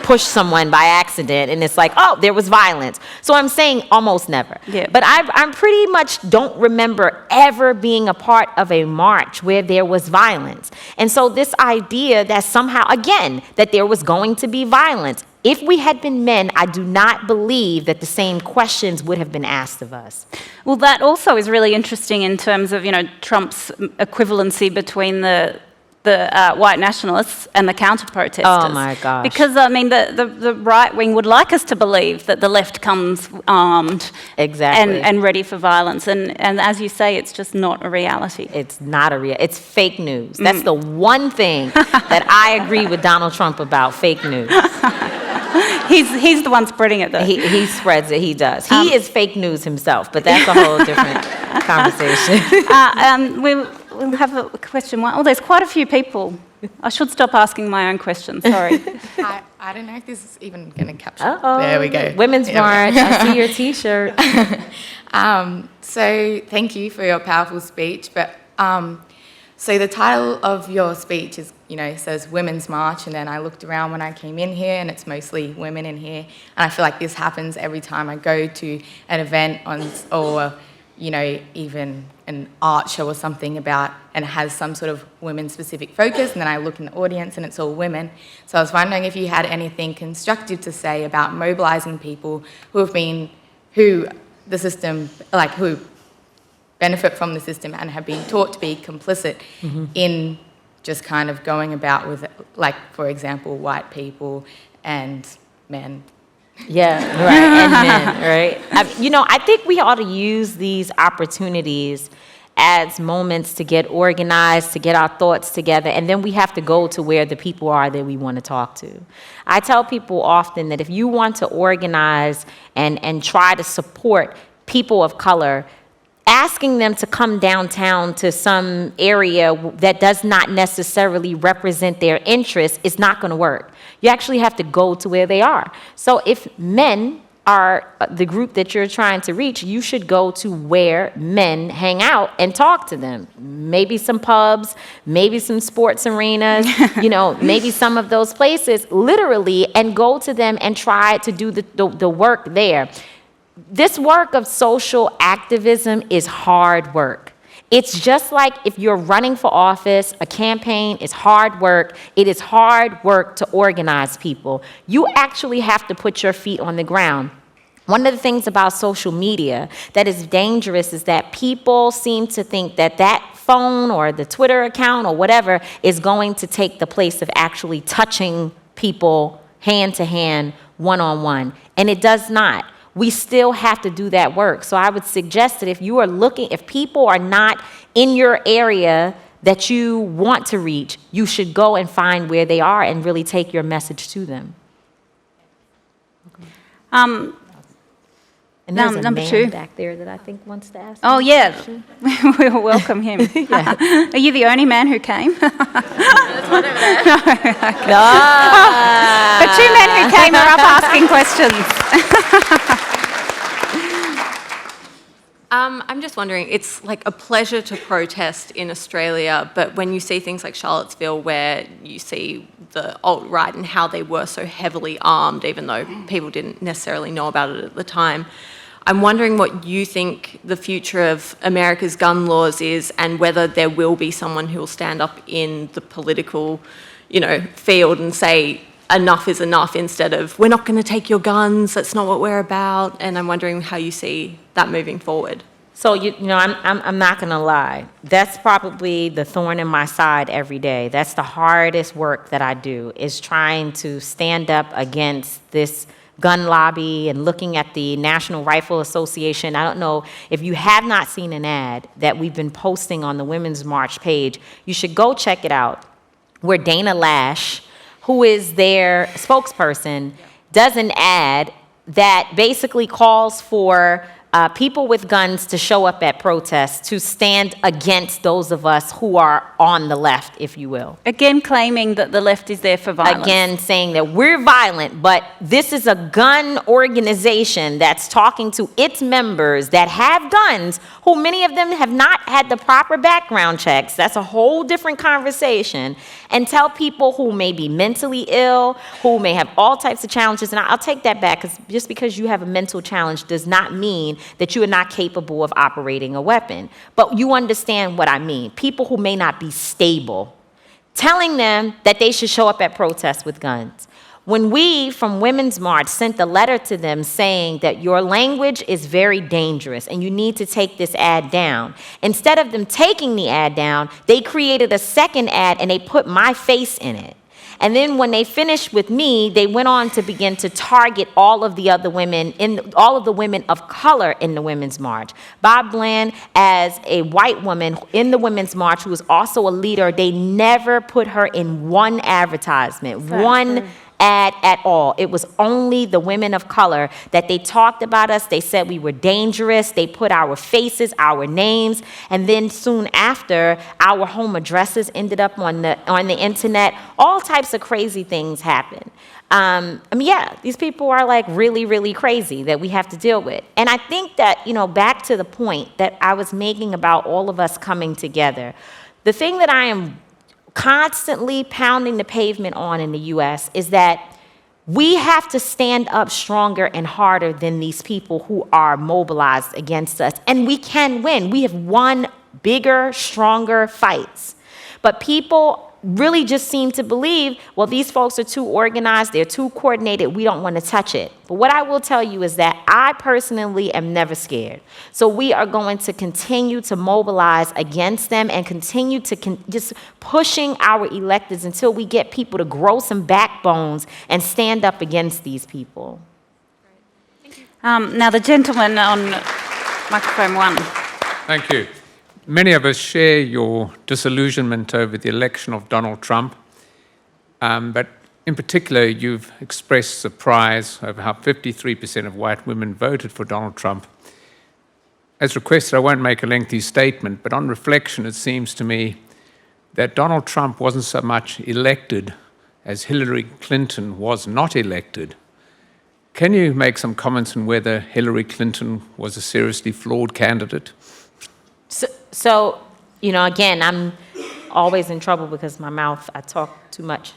push someone by accident, and it's like, oh, there was violence. So I'm saying almost never. Yeah. But I'm pretty much don't remember ever being a part of a march where there was violence. And so this idea that somehow, again, that there was going to be violence, if we had been men, I do not believe that the same questions would have been asked of us. Well, that also is really interesting in terms of, Trump's equivalency between the white nationalists and the counter-protesters. Oh, my gosh. Because, I mean, the right wing would like us to believe that the left comes armed Exactly. and ready for violence. And as you say, it's just not a reality. It's not it's fake news. That's the one thing that I agree with Donald Trump about, fake news. He's the one spreading it, though. He spreads it, he does. He is fake news himself, but that's a whole different conversation. We'll have a question. Oh, there's quite a few people. I should stop asking my own questions, sorry. I don't know if this is even going to capture. Uh-oh. There we go. Women's March. I see your T-shirt. So thank you for your powerful speech. But So the title of your speech is, says Women's March, and then I looked around when I came in here, and it's mostly women in here. And I feel like this happens every time I go to an event or even an art show or something and it has some sort of women-specific focus, and then I look in the audience and it's all women. So I was wondering if you had anything constructive to say about mobilising people who benefit from the system and have been taught to be complicit in just kind of going about with, for example, white people and men. Yeah, right, and men, right? I think we ought to use these opportunities as moments to get organized, to get our thoughts together, and then we have to go to where the people are that we want to talk to. I tell people often that if you want to organize and try to support people of color, asking them to come downtown to some area that does not necessarily represent their interests is not going to work. You actually have to go to where they are. So if men are the group that you're trying to reach, you should go to where men hang out and talk to them. Maybe some pubs, maybe some sports arenas, maybe some of those places, literally, and go to them and try to do the work there. This work of social activism is hard work. It's just like if you're running for office, a campaign is hard work. It is hard work to organize people. You actually have to put your feet on the ground. One of the things about social media that is dangerous is that people seem to think that phone or the Twitter account or whatever is going to take the place of actually touching people hand to hand, one-on-one, and it does not. We still have to do that work. So I would suggest that if people are not in your area that you want to reach, you should go and find where they are and really take your message to them. And there's a number man two. back there that I think wants to ask. Oh, yeah, we'll welcome him. Are you the only man who came? The two men who came are up asking questions. I'm just wondering, it's like a pleasure to protest in Australia, but when you see things like Charlottesville where you see the alt-right and how they were so heavily armed, even though people didn't necessarily know about it at the time, I'm wondering what you think the future of America's gun laws is and whether there will be someone who will stand up in the political, field and say, enough is enough, instead of, we're not going to take your guns, that's not what we're about. And I'm wondering how you see that moving forward. So, I'm not going to lie. That's probably the thorn in my side every day. That's the hardest work that I do, is trying to stand up against this gun lobby and looking at the National Rifle Association. I don't know if you have not seen an ad that we've been posting on the Women's March page. You should go check it out, where Dana Lash, who is their spokesperson, does an ad that basically calls for people with guns to show up at protests to stand against those of us who are on the left, if you will. Again, claiming that the left is there for violence. Again, saying that we're violent, but this is a gun organization that's talking to its members that have guns, who many of them have not had the proper background checks. That's a whole different conversation. And tell people who may be mentally ill, who may have all types of challenges, and I'll take that back, because just because you have a mental challenge does not mean that you are not capable of operating a weapon. But you understand what I mean. People who may not be stable, telling them that they should show up at protests with guns. When we, from Women's March, sent a letter to them saying that your language is very dangerous and you need to take this ad down, instead of them taking the ad down, they created a second ad and they put my face in it. And then when they finished with me, they went on to begin to target all of the other women, all of the women of color in the Women's March. Bob Bland, as a white woman in the Women's March, who was also a leader, they never put her in one advertisement, one ad at all. It was only the women of color that they talked about us. They said we were dangerous. They put our faces, our names, and then soon after, our home addresses ended up on the internet. All types of crazy things happen. These people are like really, really crazy that we have to deal with. And I think that, back to the point that I was making about all of us coming together, The thing that I am constantly pounding the pavement on in the U.S. is that we have to stand up stronger and harder than these people who are mobilized against us. And we can win. We have won bigger, stronger fights. But people really just seem to believe, well, these folks are too organized, they're too coordinated, we don't want to touch it. But what I will tell you is that I personally am never scared. So we are going to continue to mobilize against them and continue to just pushing our electeds until we get people to grow some backbones and stand up against these people. Now, the gentleman on microphone 1. Thank you. Many of us share your disillusionment over the election of Donald Trump, but in particular, you've expressed surprise over how 53% of white women voted for Donald Trump. As requested, I won't make a lengthy statement, but on reflection, it seems to me that Donald Trump wasn't so much elected as Hillary Clinton was not elected. Can you make some comments on whether Hillary Clinton was a seriously flawed candidate? So, again, I'm always in trouble because I talk too much.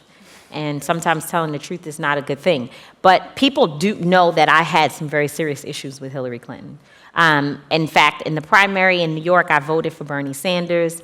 And sometimes telling the truth is not a good thing. But people do know that I had some very serious issues with Hillary Clinton. In fact, in the primary in New York, I voted for Bernie Sanders.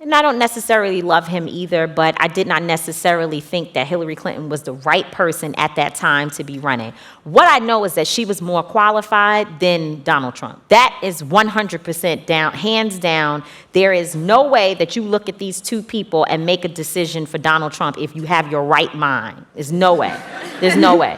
And I don't necessarily love him either, but I did not necessarily think that Hillary Clinton was the right person at that time to be running. What I know is that she was more qualified than Donald Trump. That is 100% down, hands down. There is no way that you look at these two people and make a decision for Donald Trump if you have your right mind. There's no way. There's no way.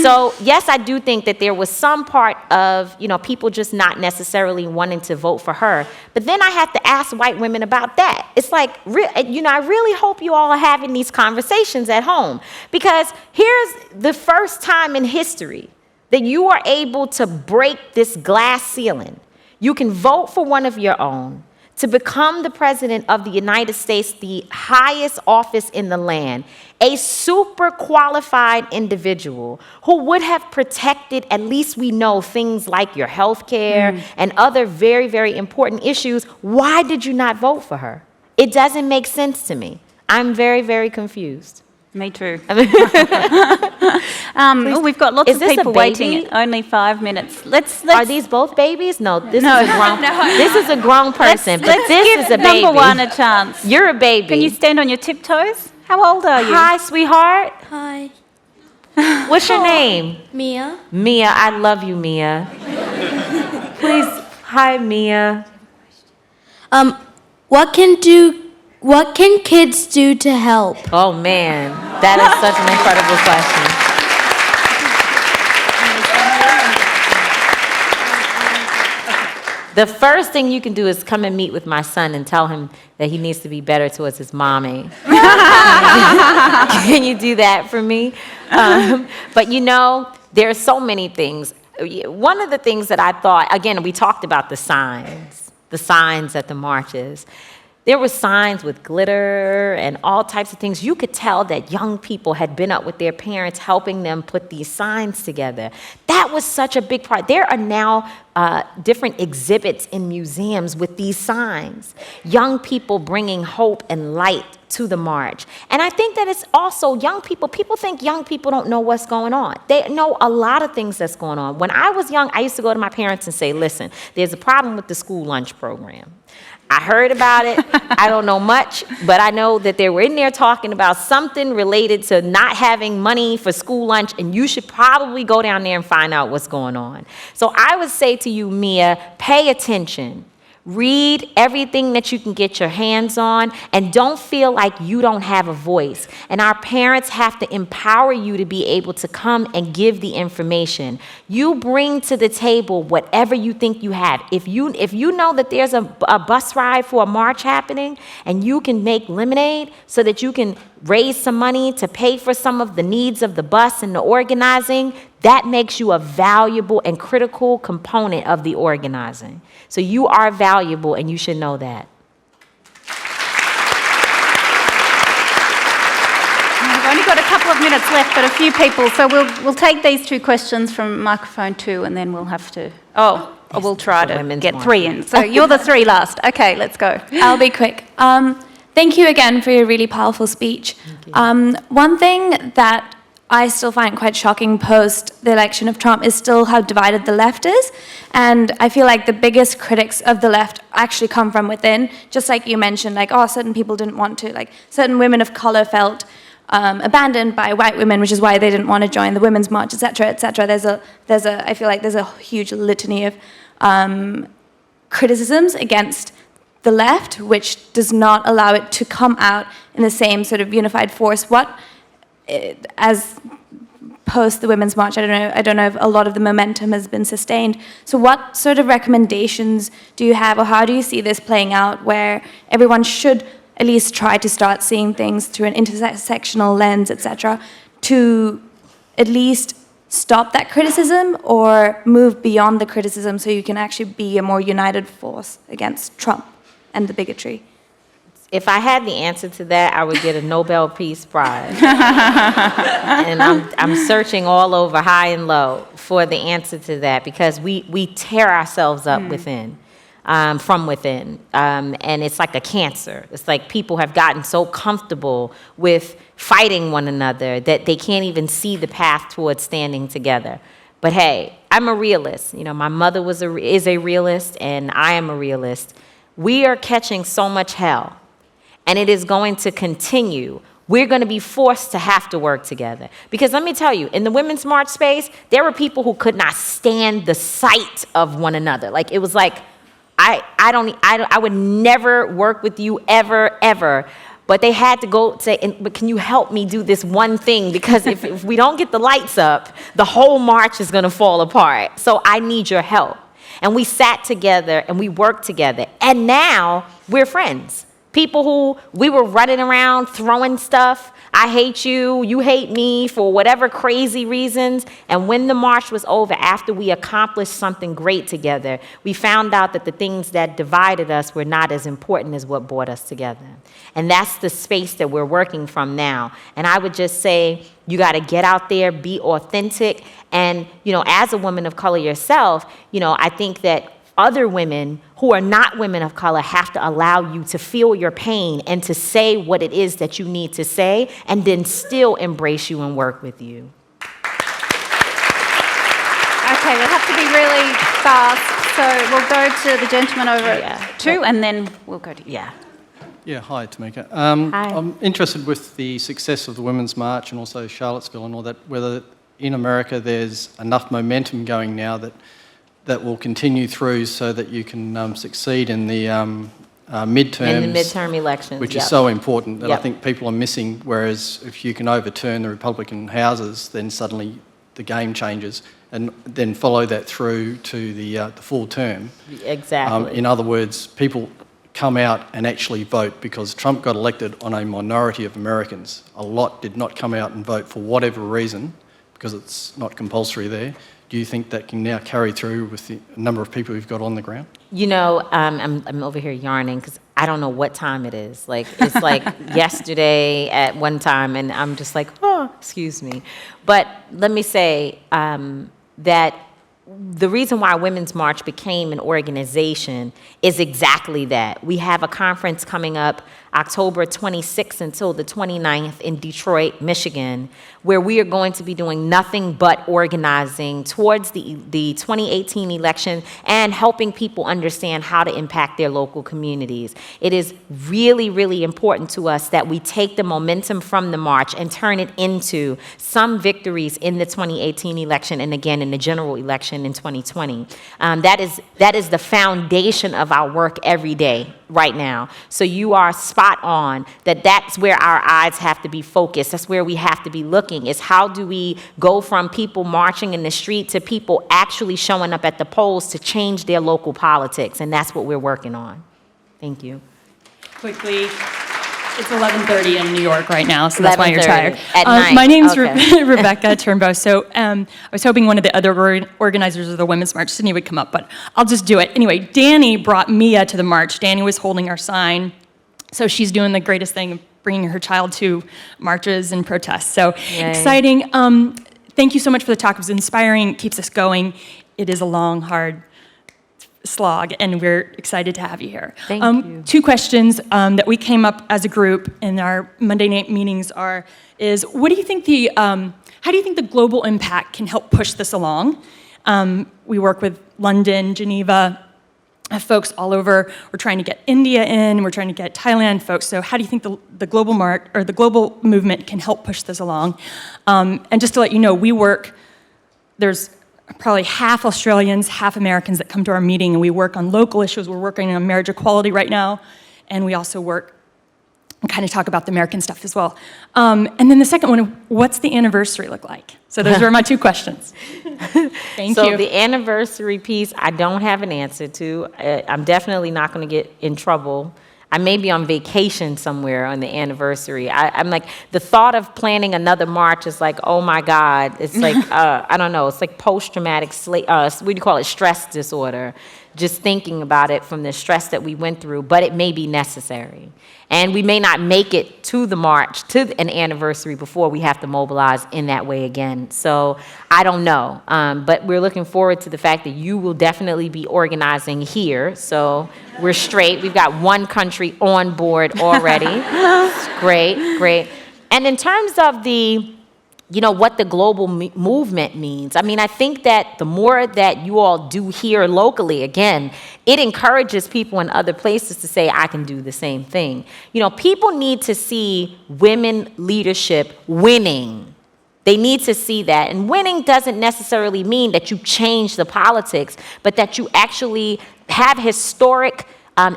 So, yes, I do think that there was some part of, people just not necessarily wanting to vote for her. But then I had to ask white women about that. It's like, I really hope you all are having these conversations at home, because here's the first time in history that you are able to break this glass ceiling. You can vote for one of your own to become the president of the United States, the highest office in the land, a super qualified individual who would have protected, at least we know, things like your health care and other very, very important issues. Why did you not vote for her? It doesn't make sense to me. I'm very, very confused. Me too. We've got lots Is of this a people waiting. baby? Only 5 minutes. Let's Are these both babies? No, this is a grown. This is a grown person, but let's this give is a baby. number 1 a chance. You're a baby. Can you stand on your tiptoes? How old are you? Hi, sweetheart. Hi, What's your name? Mia. Mia. I love you, Mia. Please. Hi, Mia. What can kids do to help? Oh man, that is such an incredible question. The first thing you can do is come and meet with my son and tell him that he needs to be better towards his mommy. Can you do that for me? But there are so many things. One of the things that I thought, again, we talked about the signs at the marches. There were signs with glitter and all types of things. You could tell that young people had been up with their parents helping them put these signs together. That was such a big part. There are now different exhibits in museums with these signs. Young people bringing hope and light to the march. And I think that it's also young people. People think young people don't know what's going on. They know a lot of things that's going on. When I was young, I used to go to my parents and say, listen, there's a problem with the school lunch program. I heard about it. I don't know much, but I know that they were in there talking about something related to not having money for school lunch, and you should probably go down there and find out what's going on. So I would say to you, Mia, pay attention. Read everything that you can get your hands on, and don't feel like you don't have a voice. And our parents have to empower you to be able to come and give the information. You bring to the table whatever you think you have. If you know that there's a bus ride for a march happening, and you can make lemonade so that you can raise some money to pay for some of the needs of the bus and the organizing, that makes you a valuable and critical component of the organizing. So you are valuable, and you should know that. We've only got a couple of minutes left, but a few people. So we'll take these 2 questions from microphone 2, and then we'll have to. We'll try to women's get march. 3 in. So you're the 3 last. Okay, let's go. I'll be quick. Thank you again for your really powerful speech. One thing that I still find quite shocking post the election of Trump is still how divided the left is. And I feel like the biggest critics of the left actually come from within. Just like you mentioned, like, oh, certain people didn't want to, like, certain women of color felt abandoned by white women, which is why they didn't want to join the Women's March, etc., etc. I feel like there's a huge litany of criticisms against the left, which does not allow it to come out in the same sort of unified force. As post the Women's March, I don't know if a lot of the momentum has been sustained. So what sort of recommendations do you have, or how do you see this playing out, where everyone should at least try to start seeing things through an intersectional lens, etc., to at least stop that criticism or move beyond the criticism so you can actually be a more united force against Trump and the bigotry? If I had the answer to that, I would get a Nobel Peace Prize. And I'm searching all over, high and low, for the answer to that, because we tear ourselves up within, from within. And it's like a cancer. It's like people have gotten so comfortable with fighting one another that they can't even see the path towards standing together. But hey, I'm a realist. You know, my mother is a realist, and I am a realist. We are catching so much hell, and it is going to continue. We're going to be forced to have to work together. Because let me tell you, in the Women's March space, there were people who could not stand the sight of one another. Like, it was like, I would never work with you ever. But they had to go say, but can you help me do this one thing? Because if we don't get the lights up, the whole march is going to fall apart. So I need your help. And we sat together and we worked together. And now we're friends. People who we were running around throwing stuff. I hate you, you hate me, for whatever crazy reasons. And when the march was over, after we accomplished something great together, we found out that the things that divided us were not as important as what brought us together. And that's the space that we're working from now. And I would just say, you got to get out there, be authentic. And, you know, as a woman of color yourself, you know, I think that other women who are not women of color have to allow you to feel your pain and to say what it is that you need to say, and then still embrace you and work with you. Okay, we'll have to be really fast. So we'll go to the gentleman over at 2, and then we'll go to you. Yeah, hi, Tamika. Hi. I'm interested with the success of the Women's March and also Charlottesville and all that, whether in America there's enough momentum going now that will continue through so that you can succeed in the midterms. In the midterm elections, which is so important that I think people are missing, whereas if you can overturn the Republican houses, then suddenly the game changes, and then follow that through to the full term. Exactly. In other words, people come out and actually vote, because Trump got elected on a minority of Americans. A lot did not come out and vote for whatever reason, because it's not compulsory there. Do you think that can now carry through with the number of people we've got on the ground? You know, I'm over here yarning because I don't know what time it is. Like, it's like yesterday at one time, and I'm just like, oh, excuse me. But let me say that the reason why Women's March became an organization is exactly that. We have a conference coming up October 26th until the 29th in Detroit, Michigan, where we are going to be doing nothing but organizing towards the 2018 election and helping people understand how to impact their local communities. It is really, really important to us that we take the momentum from the march and turn it into some victories in the 2018 election and again in the general election in 2020. That is the foundation of our work every day right now. So you are spot on that that's where our eyes have to be focused. That's where we have to be looking, is how do we go from people marching in the street to people actually showing up at the polls to change their local politics. And that's what we're working on. Thank you. Quickly, it's 11:30 in New York right now, so that's why you're tired. At night. My name's Okay. Rebecca Turnbow. So I was hoping one of the other organizers of the Women's March, Sydney, would come up, but I'll just do it. Anyway, Danny brought Mia to the march. Danny was holding our sign, so she's doing the greatest thing, bringing her child to marches and protests. So Yay. exciting. Thank you so much for the talk. It was inspiring, keeps us going. It is a long, hard slog, and we're excited to have you here. Thank you. 2 questions that we came up as a group in our Monday night meetings is what do you think how do you think the global impact can help push this along? We work with London, Geneva, folks all over. We're trying to get India in. We're trying to get Thailand folks. So how do you think the global movement can help push this along? And just to let you know, there's probably half Australians, half Americans that come to our meeting, and we work on local issues. We're working on marriage equality right now, and we also work and kind of talk about the American stuff as well. And then the second one, what's the anniversary look like? So those are my 2 questions. Thank you. So the anniversary piece, I don't have an answer to. I'm definitely not going to get in trouble. I may be on vacation somewhere on the anniversary. I'm like, the thought of planning another march is like, oh my God. It's like, I don't know, it's like post-traumatic, what do you call it, stress disorder. Just thinking about it from the stress that we went through, but it may be necessary. And we may not make it to the march, to an anniversary before we have to mobilize in that way again. So I don't know. But we're looking forward to the fact that you will definitely be organizing here. So we're straight. We've got 1 country on board already. Great, great. And in terms of what the global movement means. I mean, I think that the more that you all do here locally, again, it encourages people in other places to say, I can do the same thing. People need to see women leadership winning. They need to see that. And winning doesn't necessarily mean that you change the politics, but that you actually have historic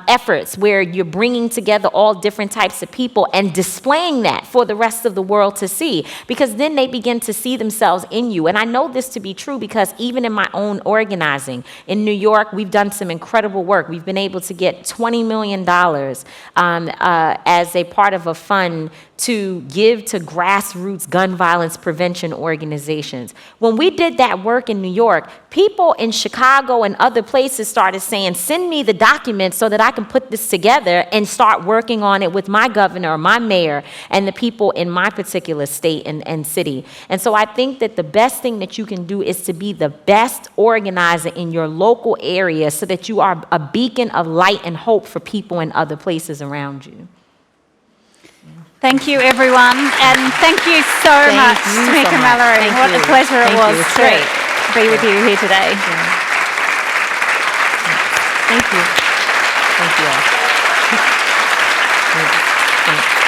efforts where you're bringing together all different types of people and displaying that for the rest of the world to see, because then they begin to see themselves in you. And I know this to be true because even in my own organizing in New York, we've done some incredible work. We've been able to get $20 million as a part of a fund to give to grassroots gun violence prevention organizations. When we did that work in New York, people in Chicago and other places started saying, send me the documents so that I can put this together and start working on it with my governor or my mayor and the people in my particular state and city. And so I think that the best thing that you can do is to be the best organizer in your local area so that you are a beacon of light and hope for people in other places around you. Thank you, everyone, and thank you so much, Tamika Mallory. What a pleasure it was to be with you here today. Thank you. Thank you all. Thanks.